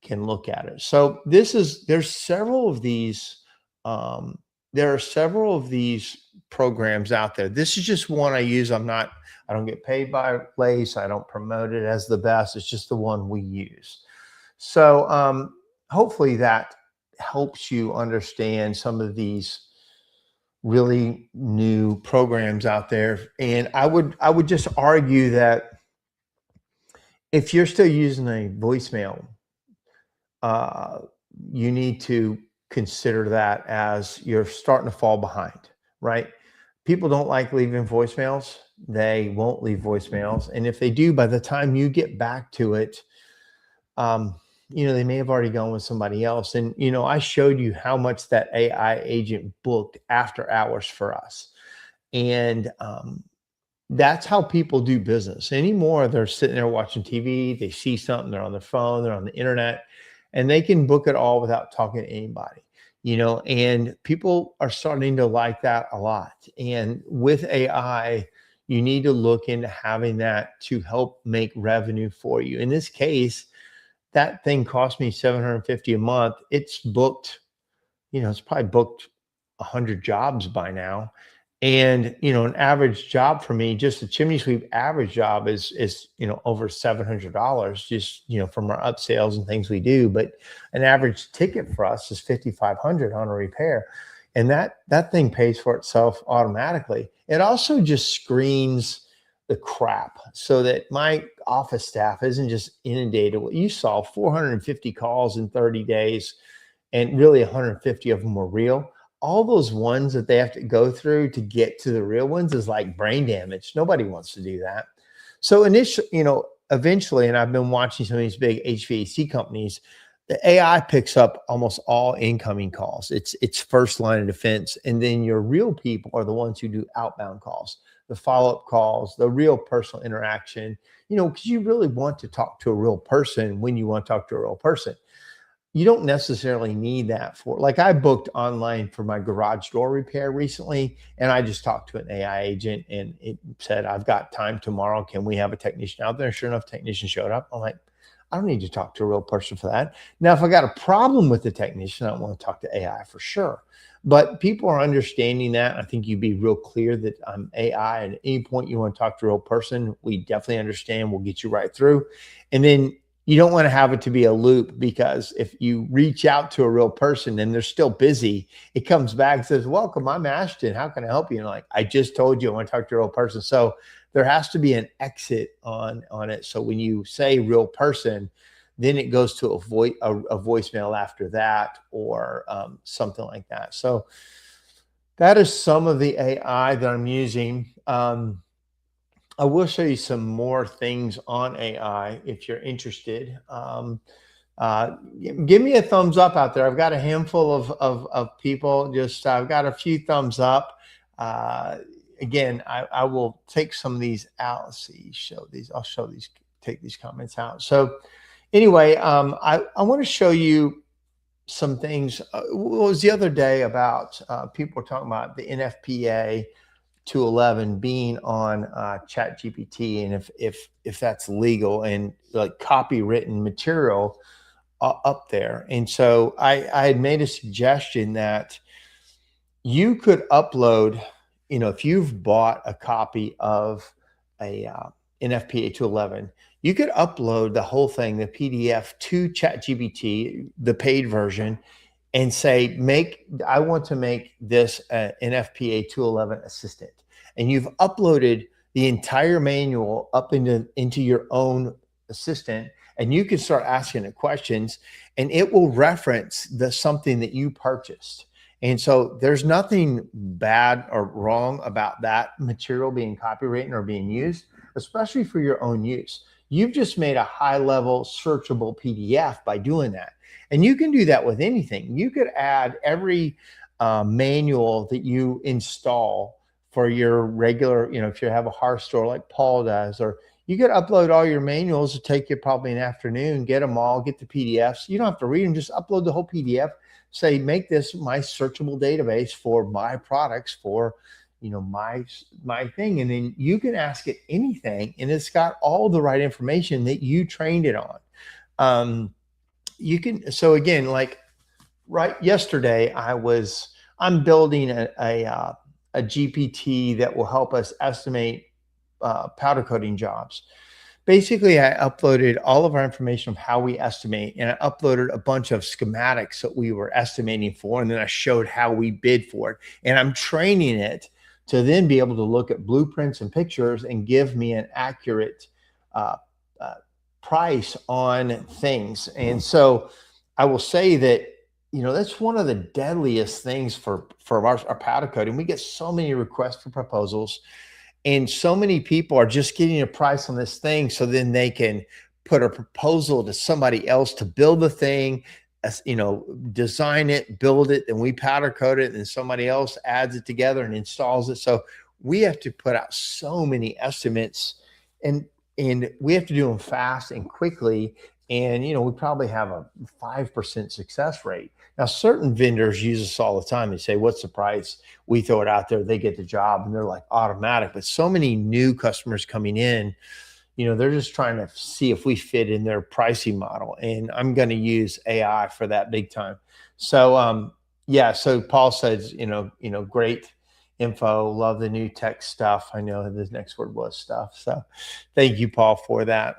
look at it. So there's several of these there are several of these programs out there. This is just one I use. I don't get paid by Lace. I don't promote it as the best. It's just the one we use. So hopefully that helps you understand some of these really new programs out there. And I would just argue that if you're still using a voicemail, you need to consider that as you're starting to fall behind, right? People don't like leaving voicemails. They won't leave voicemails. And if they do, by the time you get back to it, they may have already gone with somebody else. And, I showed you how much that AI agent booked after hours for us. And that's how people do business anymore. They're sitting there watching TV. They see something, they're on their phone, they're on the internet, and they can book it all without talking to anybody, and people are starting to like that a lot. And with AI, you need to look into having that to help make revenue for you. In this case, that thing cost me $750 a month. It's booked, it's probably booked 100 jobs by now. And, an average job for me, just a chimney sweep average job is over $700 just, from our upsales and things we do. But an average ticket for us is $5,500 on a repair. And that thing pays for itself automatically. It also just screens the crap so that my office staff isn't just inundated. You saw 450 calls in 30 days, and really 150 of them were real. All those ones that they have to go through to get to the real ones is like brain damage. Nobody wants to do that. So eventually, and I've been watching some of these big HVAC companies, the AI picks up almost all incoming calls. It's first line of defense. And then your real people are the ones who do outbound calls, the follow-up calls, the real personal interaction, because you really want to talk to a real person when you want to talk to a real person. You don't necessarily need that like I booked online for my garage door repair recently, and I just talked to an AI agent and it said, I've got time tomorrow. Can we have a technician out there? Sure enough, technician showed up. I'm like, I don't need to talk to a real person for that. Now, if I got a problem with the technician, I want to talk to AI for sure. But people are understanding that. I think you'd be real clear that I'm AI. At any point you want to talk to a real person, we definitely understand. We'll get you right through. And then you don't want to have it to be a loop, because if you reach out to a real person and they're still busy, it comes back and says, welcome, I'm Ashton. How can I help you? And like, I just told you I want to talk to a real person. So there has to be an exit on it. So when you say real person, then it goes to a voicemail after that, or something like that. So that is some of the AI that I'm using. I will show you some more things on AI if you're interested. Give me a thumbs up out there. I've got a handful of people. I've got a few thumbs up. Again, I will take some of these out. Let's see, take these comments out. So anyway, I want to show you some things. What was the other day about people were talking about the NFPA 211 being on Chat GPT, and if that's legal, and like copywritten material up there. And so I had made a suggestion that you could upload, if you've bought a copy of a NFPA 211, you could upload the whole thing, the PDF, to ChatGPT, the paid version, and say, I want to make this an NFPA 211 assistant. And you've uploaded the entire manual up into your own assistant, and you can start asking it questions, and it will reference something that you purchased. And so there's nothing bad or wrong about that material being copywritten or being used, especially for your own use. You've just made a high level searchable PDF by doing that. And you can do that with anything. You could add every manual that you install for your regular, if you have a hardware store like Paul does, or you could upload all your manuals. It'll take you probably an afternoon, get them all, get the PDFs. You don't have to read them, just upload the whole PDF. Say, make this my searchable database for my products, for my thing. And then you can ask it anything, and it's got all the right information that you trained it on. So again, like right yesterday, I'm building a GPT that will help us estimate powder coating jobs. Basically, I uploaded all of our information of how we estimate, and I uploaded a bunch of schematics that we were estimating for, and then I showed how we bid for it. And I'm training it to then be able to look at blueprints and pictures and give me an accurate price on things. And so I will say that, that's one of the deadliest things for our powder coating. We get so many requests for proposals, and so many people are just getting a price on this thing so then they can put a proposal to somebody else to build the thing, design it, build it, and we powder coat it, and somebody else adds it together and installs it. So we have to put out so many estimates, and we have to do them fast and quickly. And, we probably have a 5% success rate. Now, certain vendors use us all the time. They say, what's the price? We throw it out there, they get the job, and they're like automatic. But so many new customers coming in, they're just trying to see if we fit in their pricing model. And I'm going to use AI for that big time. So, so Paul says, great info. Love the new tech stuff. I know the next word was stuff. So thank you, Paul, for that.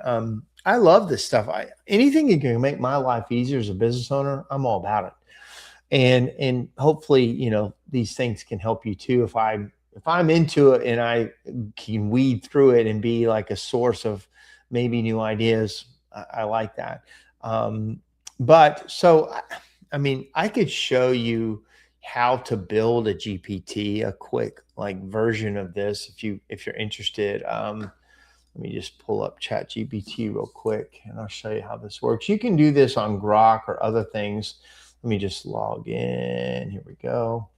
I love this stuff. Anything that can make my life easier as a business owner, I'm all about it. And hopefully, these things can help you too. If I'm into it and I can weed through it and be like a source of maybe new ideas, I like that. I could show you how to build a GPT, a quick version of this if you're interested. Let me just pull up ChatGPT real quick, and I'll show you how this works. You can do this on Grok or other things. Let me just log in. Here we go.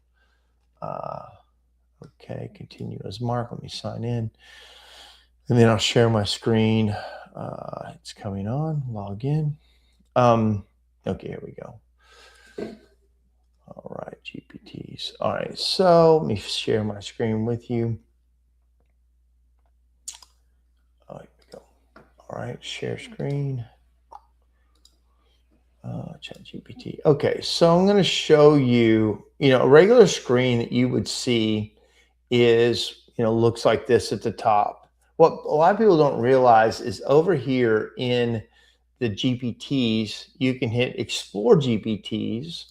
Okay, continue as Mark. Let me sign in. And then I'll share my screen. It's coming on. Log in. Okay, here we go. All right, GPTs. All right, so let me share my screen with you. Oh, here we go. All right, share screen. ChatGPT. Okay, so I'm going to show you, a regular screen that you would see is, looks like this at the top. What a lot of people don't realize is over here in the GPTs, you can hit Explore GPTs,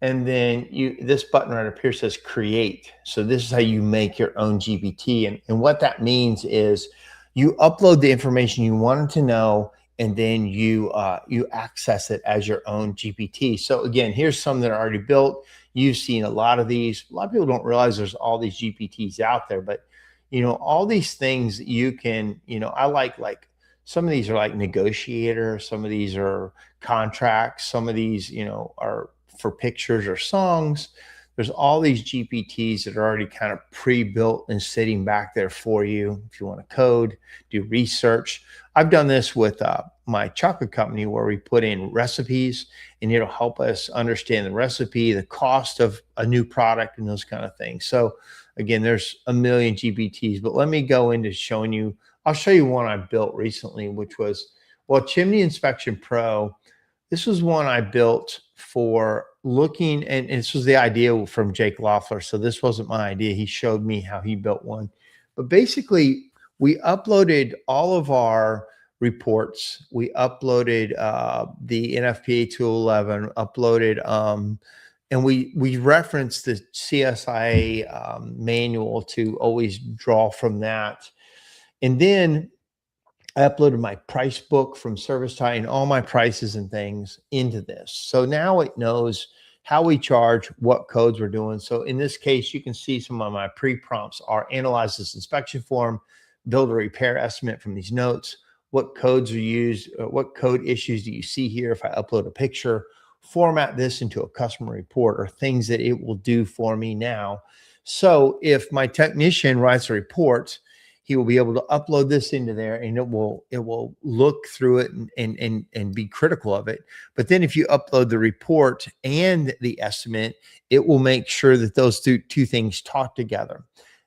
and then this button right up here says Create. So this is how you make your own GPT, and what that means is you upload the information you wanted to know, and then you access it as your own GPT. So again, here's some that are already built. You've seen a lot of these. A lot of people don't realize there's all these GPTs out there, but all these things you can, I like some of these are like negotiator, some of these are contracts, some of these, are for pictures or songs. There's all these GPTs that are already kind of pre-built and sitting back there for you. If you want to code, do research. I've done this with my chocolate company where we put in recipes, and it'll help us understand the recipe, the cost of a new product, and those kind of things. So again, there's a million GPTs, but let me go into showing you. I'll show you one I built recently, which was, Chimney Inspection Pro. This was one I built for looking, and this was the idea from Jake Loeffler. So this wasn't my idea. He showed me how he built one. But basically, we uploaded all of our reports. We uploaded the NFPA 211, uploaded, and we referenced the CSIA manual to always draw from that. And then I uploaded my price book from ServiceTie and all my prices and things into this. So now it knows how we charge, what codes we're doing. So in this case, you can see some of my pre-prompts are analyze this inspection form, build a repair estimate from these notes, what codes are used, what code issues do you see here if I upload a picture, format this into a customer report, or things that it will do for me now. So if my technician writes a report, he will be able to upload this into there, and it will look through it and be critical of it. But then if you upload the report and the estimate, it will make sure that those two things talk together.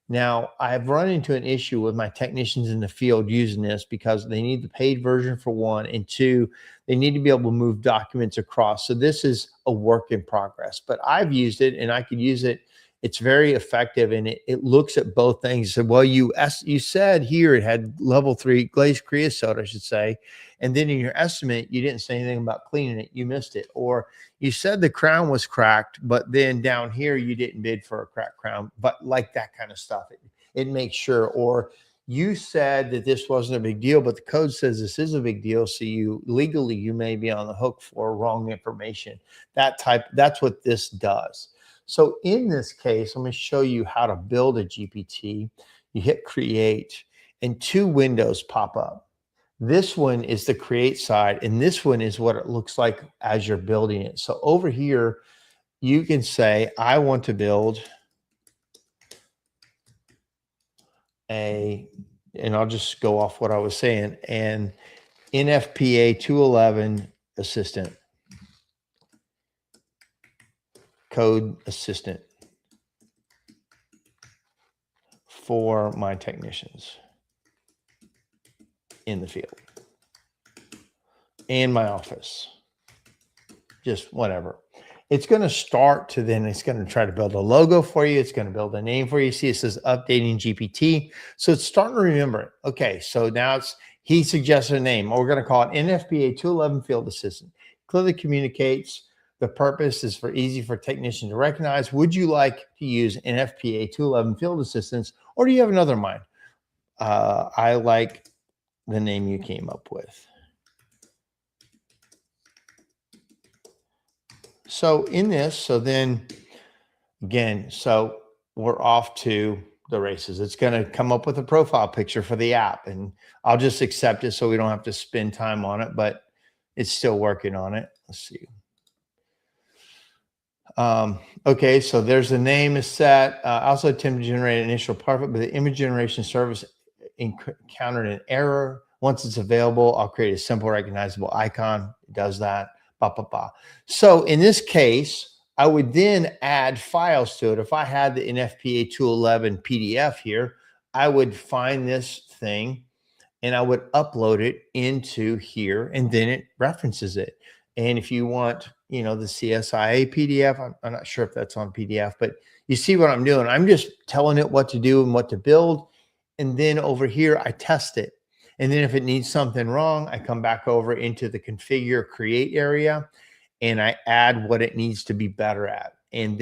Now, I've run into an issue with my technicians in the field using this because they need the paid version for one, and two, they need to be able to move documents across. So this is a work in progress, but I've used it and I could use it. It's very effective, and it looks at both things. So, well, you said here it had level 3 glazed creosote, I should say, and then in your estimate, you didn't say anything about cleaning it. You missed it. Or you said the crown was cracked, but then down here you didn't bid for a cracked crown. But like that kind of stuff, it makes sure. Or you said that this wasn't a big deal, but the code says this is a big deal. So you legally, you may be on the hook for wrong information. That's what this does. So in this case, I'm going to show you how to build a GPT. You hit create and two windows pop up. This one is the create side, and this one is what it looks like as you're building it. So over here, you can say, I want to build and I'll just go off what I was saying, an NFPA 211 assistant. Code assistant for my technicians in the field and my office, just whatever. It's going to start to then it's going to try to build a logo for you. It's going to build a name for you. See, it says updating GPT. So it's starting to remember it. Okay. So now he suggested a name. We're going to call it NFPA 211 field assistant. Clearly communicates. The purpose is easy for technicians to recognize. Would you like to use NFPA 211 field assistance, or do you have another in mind? I like the name you came up with. So in this, so then again, so we're off to the races. It's going to come up with a profile picture for the app, and I'll just accept it so we don't have to spend time on it, but it's still working on it. Let's see. Okay, so there's the name is set. Also attempt to generate an initial profit, but the image generation service encountered an error. Once it's available, I'll create a simple recognizable icon. It does that. So in this case, I would then add files to it. If I had the NFPA 211 PDF here, I would find this thing and I would upload it into here, and then it references it. And if you want, the CSIA PDF, I'm not sure if that's on PDF, but you see what I'm doing. I'm just telling it what to do and what to build. And then over here, I test it. And then if it needs something wrong, I come back over into the configure create area and I add what it needs to be better at. And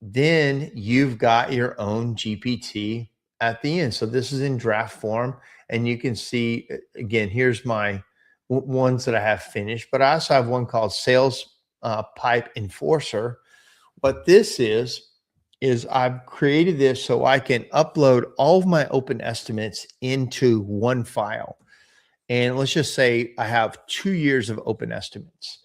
then you've got your own GPT at the end. So this is in draft form, and you can see, again, here's my ones that I have finished, but I also have one called Sales Pipe Enforcer. What this is I've created this so I can upload all of my open estimates into one file. And let's just say I have 2 years of open estimates.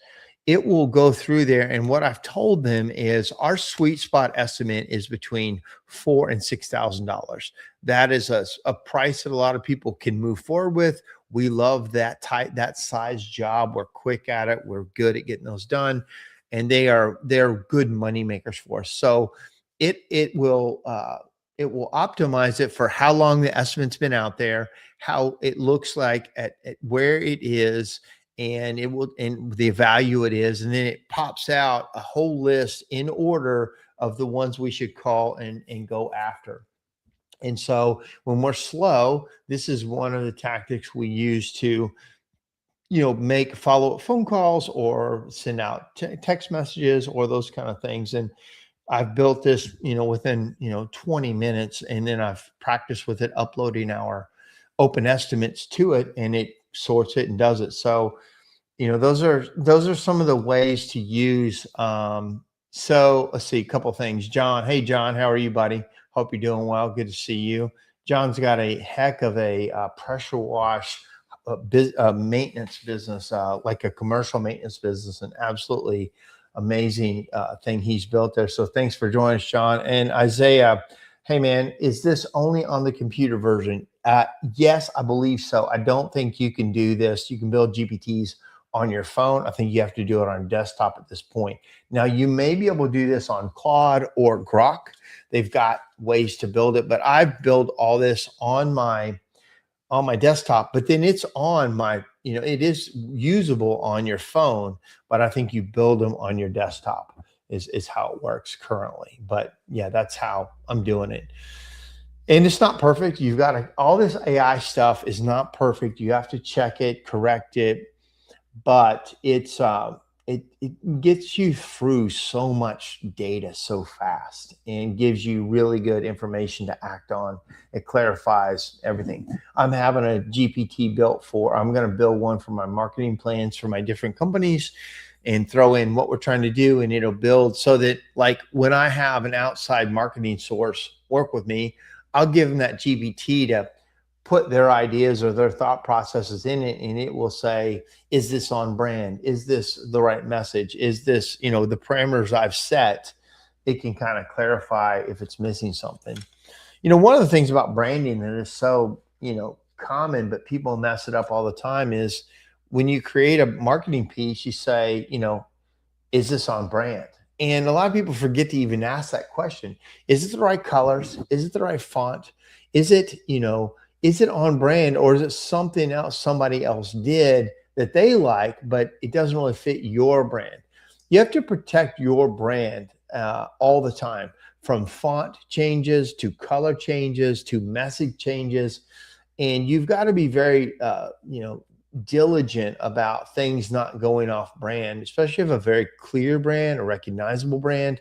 It will go through there. And what I've told them is our sweet spot estimate is between $4,000 and $6,000. That is a price that a lot of people can move forward with. We love that size job. We're quick at it. We're good at getting those done. And they're good money makers for us. So it will optimize it for how long the estimate's been out there, how it looks like at where it is, and the value it is, and then it pops out a whole list in order of the ones we should call and go after. And so when we're slow, this is one of the tactics we use to, make follow-up phone calls or send out text messages or those kind of things. And I've built this, within, 20 minutes, and then I've practiced with it, uploading our open estimates to it, and it sorts it and does it. So, those are some of the ways to use. So let's see, a couple things. John, hey John, how are you, buddy? Hope you're doing well. Good to see you. John's got a heck of a pressure wash maintenance business, like a commercial maintenance business, and absolutely amazing thing he's built there. So thanks for joining us, John. And Isaiah, hey man, is this only on the computer version? Yes, I believe so. I don't think you can do this. You can build GPTs on your phone. I think you have to do it on desktop at this point. Now, you may be able to do this on Claude or Grok. They've got ways to build it, but I've built all this on my desktop, but then it's on my, it is usable on your phone, but I think you build them on your desktop is how it works currently. But yeah, that's how I'm doing it. And it's not perfect. You've got to, all this AI stuff is not perfect. You have to check it, correct it, but it's it gets you through so much data so fast and gives you really good information to act on. It clarifies everything. I'm having a GPT built I'm going to build one for my marketing plans for my different companies and throw in what we're trying to do, and it'll build so that, like, when I have an outside marketing source work with me, I'll give them that GPT to put their ideas or their thought processes in it, and it will say, is this on brand? Is this the right message? Is this, the parameters I've set? It can kind of clarify if it's missing something. One of the things about branding that is so, common, but people mess it up all the time, is when you create a marketing piece, you say, is this on brand? And a lot of people forget to even ask that question. Is it the right colors? Is it the right font? Is it, is it on brand, or is it something else somebody else did that they like, but it doesn't really fit your brand? You have to protect your brand all the time, from font changes to color changes to message changes. And you've got to be very, diligent about things not going off brand, especially if you have a very clear brand, a recognizable brand,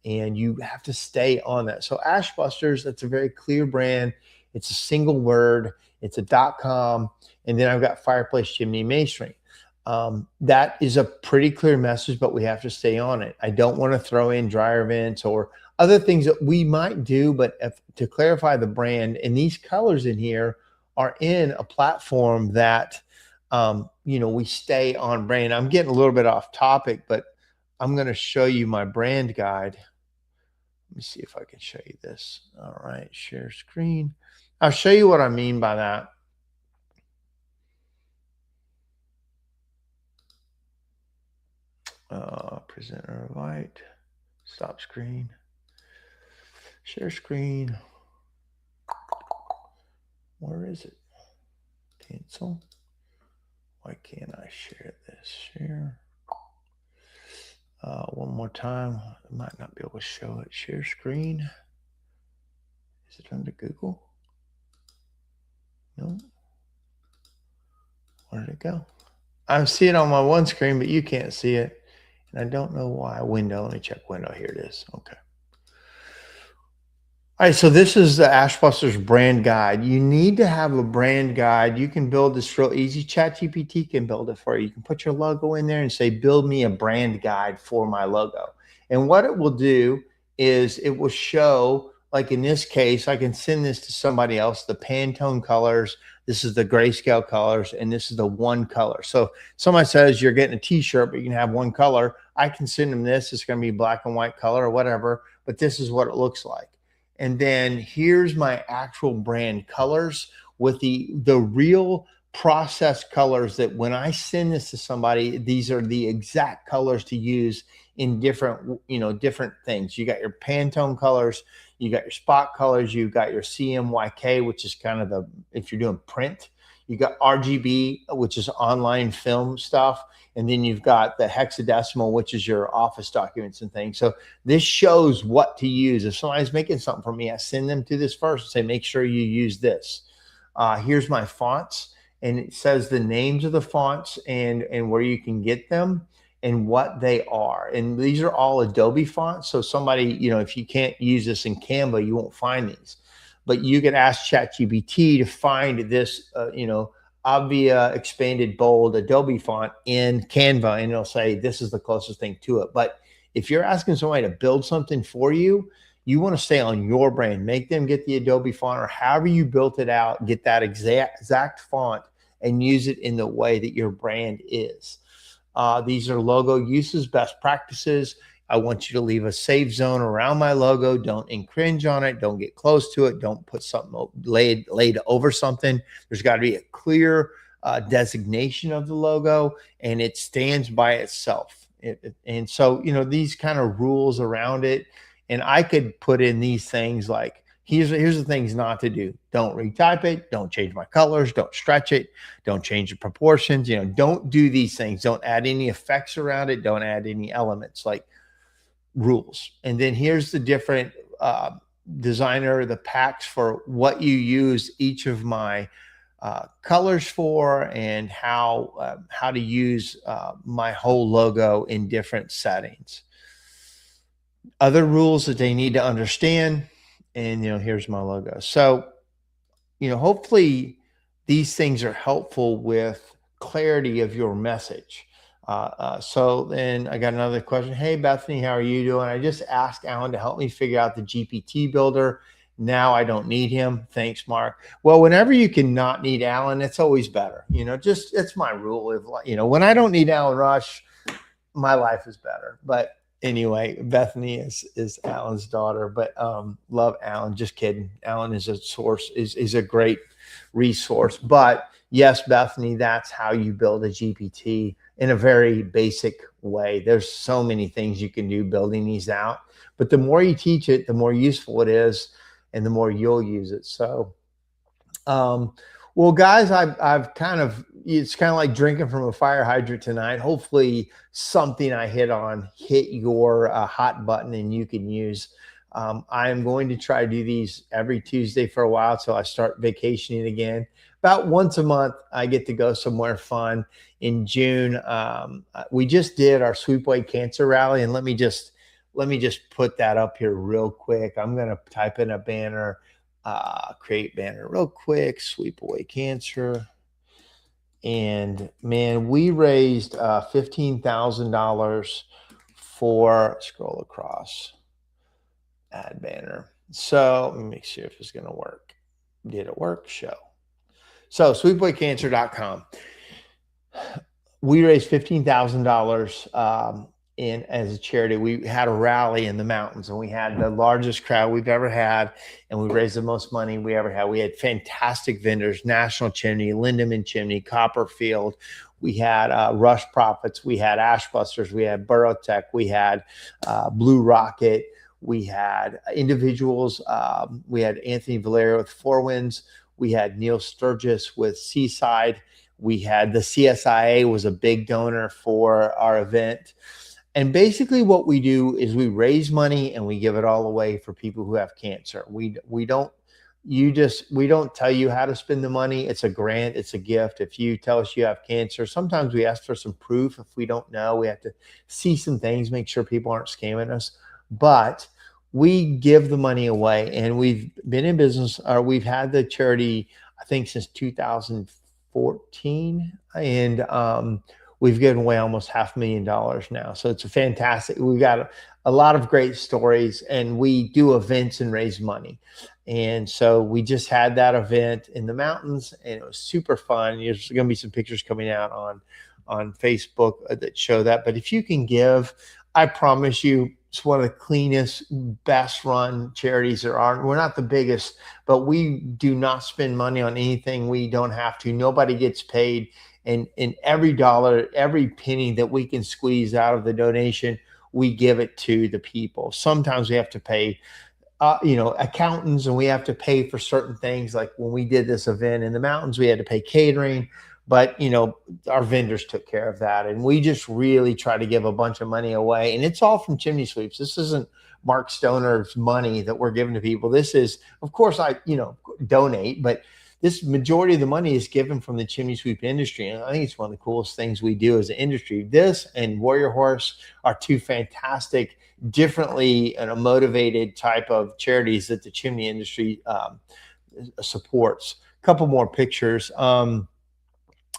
and you have to stay on that. So Ashbusters, that's a very clear brand. It's a single word. It's a .com. And then I've got Fireplace Chimney Masonry. That is a pretty clear message, but we have to stay on it. I don't want to throw in dryer vents or other things that we might do, but to clarify the brand, and these colors in here are in a platform that, we stay on brand. I'm getting a little bit off topic, but I'm going to show you my brand guide. Let me see if I can show you this. All right, share screen. I'll show you what I mean by that. Presenter invite, stop screen, share screen. Where is it? Cancel. Why can't I share this? Share. One more time. I might not be able to show it. Share screen. Is it under Google? No. Where did it go? I see it on my one screen, but you can't see it. And I don't know why. Window. Let me check window. Here it is. Okay. All right, so this is the Ashbusters brand guide. You need to have a brand guide. You can build this real easy. ChatGPT can build it for you. You can put your logo in there and say, build me a brand guide for my logo. And what it will do is it will show, like in this case, I can send this to somebody else, the Pantone colors. This is the grayscale colors, and this is the one color. So somebody says you're getting a t-shirt, but you can have one color. I can send them this. It's going to be black and white color or whatever, but this is what it looks like. And then here's my actual brand colors with the real processed colors that when I send this to somebody, these are the exact colors to use in different, different things. You got your Pantone colors, you got your spot colors, you got your CMYK, which is kind of if you're doing print, You got RGB, which is online film stuff. And then you've got the hexadecimal, which is your office documents and things. So this shows what to use. If somebody's making something for me, I send them to this first and say, make sure you use this. Here's my fonts. And it says the names of the fonts and where you can get them and what they are. And these are all Adobe fonts. So somebody, you know, if you can't use this in Canva, you won't find these. But you can ask ChatGPT to find this, you know, Avia expanded bold Adobe font in Canva, and it'll say this is the closest thing to it. But if you're asking somebody to build something for you, you want to stay on your brand. Make them get the Adobe font or however you built it out, get that exact font and use it in the way that your brand is. These are logo uses, best practices. I want you to leave a safe zone around my logo. Don't infringe on it. Don't get close to it. Don't put something laid over something. There's got to be a clear designation of the logo, and it stands by itself. And so, you know, these kind of rules around it. And I could put in these things like, here's the things not to do. Don't retype it. Don't change my colors. Don't stretch it. Don't change the proportions. You know, don't do these things. Don't add any effects around it. Don't add any elements like rules. And then here's the different designer, the packs for what you use each of my colors for and how to use my whole logo in different settings. Other rules that they need to understand. And, you know, here's my logo. So, you know, hopefully these things are helpful with clarity of your message. So then I got another question. Hey, Bethany, how are you doing? I just asked Alan to help me figure out the GPT builder. Now I don't need him. Thanks, Mark. Well, whenever you can not need Alan, it's always better. You know, just it's my rule of, you know, when I don't need Alan Rush, my life is better. But anyway, Bethany is Alan's daughter, but love Alan. Just kidding. Alan is a source, is a great resource. But yes, Bethany, that's how you build a GPT in a very basic way. There's so many things you can do building these out, but the more you teach it, the more useful it is and the more you'll use it. So, well, guys, I've kind of, it's kind of like drinking from a fire hydrant tonight. Hopefully something I hit your hot button and you can use. I am going to try to do these every Tuesday for a while till I start vacationing again. About once a month, I get to go somewhere fun. In June, we just did our Sweepaway Cancer Rally, and let me just put that up here real quick. I'm going to type in a banner, create banner real quick, Sweepaway Cancer. And man, we raised $15,000 for, scroll across, add banner. So let me make sure if it's going to work. Did it work? Show. So sweepawaycancer.com. We raised $15,000 as a charity. We had a rally in the mountains, and we had the largest crowd we've ever had, and we raised the most money we ever had. We had fantastic vendors: National Chimney, Lindemann Chimney, Copperfield. We had Rush Profits. We had Ashbusters. We had Burrowtech. We had Blue Rocket. We had individuals. We had Anthony Valerio with Four Winds. We had Neil Sturgis with Seaside. We had the CSIA was a big donor for our event. And basically what we do is we raise money and we give it all away for people who have cancer. We don't tell you how to spend the money. It's a grant, it's a gift. If you tell us you have cancer, sometimes we ask for some proof. If we don't know, we have to see some things, make sure people aren't scamming us. But we give the money away, and we've been in business, or we've had the charity, I think, since 2014. And we've given away almost $500,000 now. So it's a fantastic, we've got a lot of great stories, and we do events and raise money. And so we just had that event in the mountains, and it was super fun. There's going to be some pictures coming out on Facebook that show that. But if you can give, I promise you, it's one of the cleanest, best run charities there are. We're not the biggest, but we do not spend money on anything we don't have to. Nobody gets paid. And every dollar, every penny that we can squeeze out of the donation, we give it to the people. Sometimes we have to pay accountants, and we have to pay for certain things. Like when we did this event in the mountains, we had to pay catering, but our vendors took care of that. And we just really try to give a bunch of money away. And it's all from Chimney Sweeps. This isn't Mark Stoner's money that we're giving to people. This is, of course, I donate, but this majority of the money is given from the chimney sweep industry. And I think it's one of the coolest things we do as an industry. This and Warrior Horse are two fantastic, differently and a motivated type of charities that the chimney industry supports. A couple more pictures.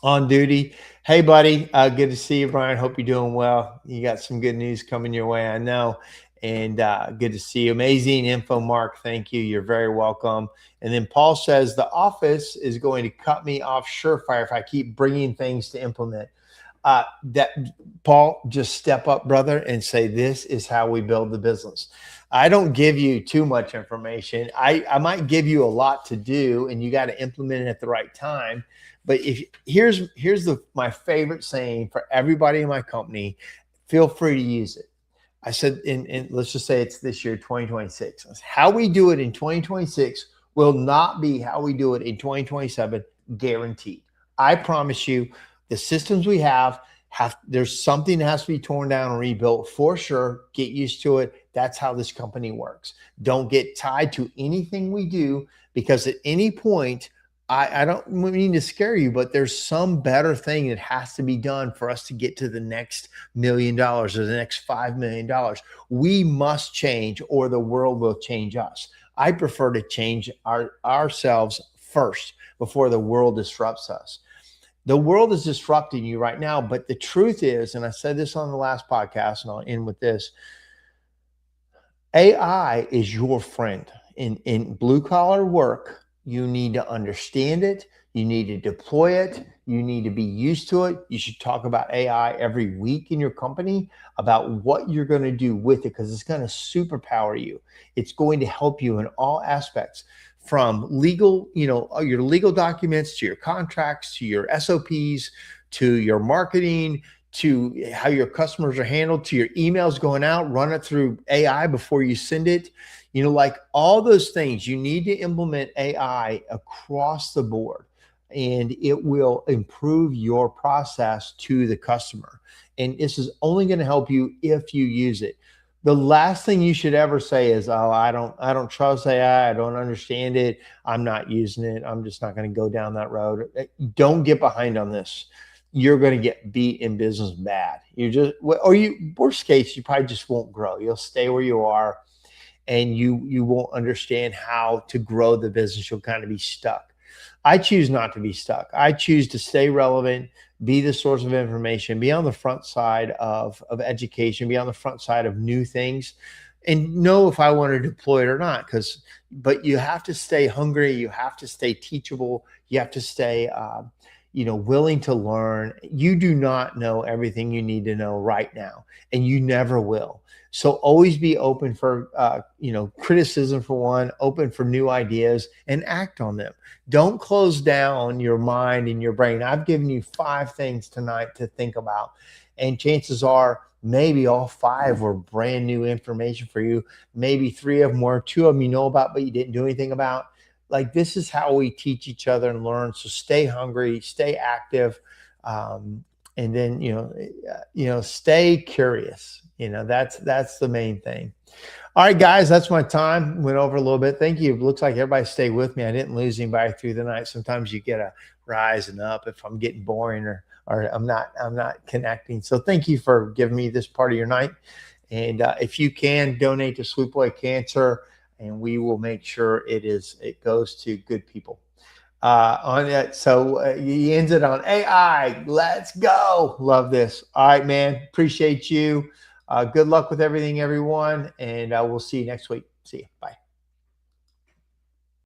On duty. Hey, buddy. Good to see you, Brian. Hope you're doing well. You got some good news coming your way, I know. And good to see you. Amazing info, Mark. Thank you. You're very welcome. And then Paul says, the office is going to cut me off SureFire if I keep bringing things to implement. That Paul, just step up, brother, and say, this is how we build the business. I don't give you too much information. I might give you a lot to do, and you got to implement it at the right time. But here's my favorite saying for everybody in my company, feel free to use it. I said, and let's just say it's this year, 2026. How we do it in 2026 will not be how we do it in 2027, guaranteed. I promise you, the systems we have, there's something that has to be torn down and rebuilt for sure. Get used to it. That's how this company works. Don't get tied to anything we do, because at any point, I don't mean to scare you, but there's some better thing that has to be done for us to get to the next $1 million or the next $5 million. We must change, or the world will change us. I prefer to change ourselves first before the world disrupts us. The world is disrupting you right now, but the truth is, and I said this on the last podcast, and I'll end with this, AI is your friend. In blue-collar work, you need to understand it. You need to deploy it. You need to be used to it. You should talk about AI every week in your company about what you're going to do with it, because it's going to superpower you. It's going to help you in all aspects, from legal, your legal documents, to your contracts, to your SOPs, to your marketing, to how your customers are handled, to your emails going out. Run it through AI before you send it. Like all those things, you need to implement AI across the board, and it will improve your process to the customer. And this is only going to help you if you use it. The last thing you should ever say is, oh, I don't trust AI. I don't understand it. I'm not using it. I'm just not going to go down that road. Don't get behind on this. You're going to get beat in business bad. Worst case, you probably just won't grow. You'll stay where you are, and you won't understand how to grow the business. You'll kind of be stuck. I choose not to be stuck. I choose to stay relevant, be the source of information, be on the front side of education, be on the front side of new things, and know if I want to deploy it or not. But you have to stay hungry. You have to stay teachable. You have to stay willing to learn. You do not know everything you need to know right now, and you never will. So always be open for, criticism for one, open for new ideas, and act on them. Don't close down your mind and your brain. I've given you 5 things tonight to think about, and chances are maybe all 5 were brand new information for you. Maybe 3 of them were, 2 of them you know about, but you didn't do anything about. Like, this is how we teach each other and learn. So stay hungry, stay active, and then, stay curious. That's the main thing. All right, guys, that's my time. Went over a little bit. Thank you. It looks like everybody stayed with me. I didn't lose anybody through the night. Sometimes you get a rise and up if I'm getting boring or I'm not connecting. So thank you for giving me this part of your night. And if you can, donate to Sweep Away Cancer, and we will make sure it goes to good people. On it. So he ends it on AI. Let's go. Love this. All right, man. Appreciate you. Good luck with everything, everyone. And we'll see you next week. See you. Bye.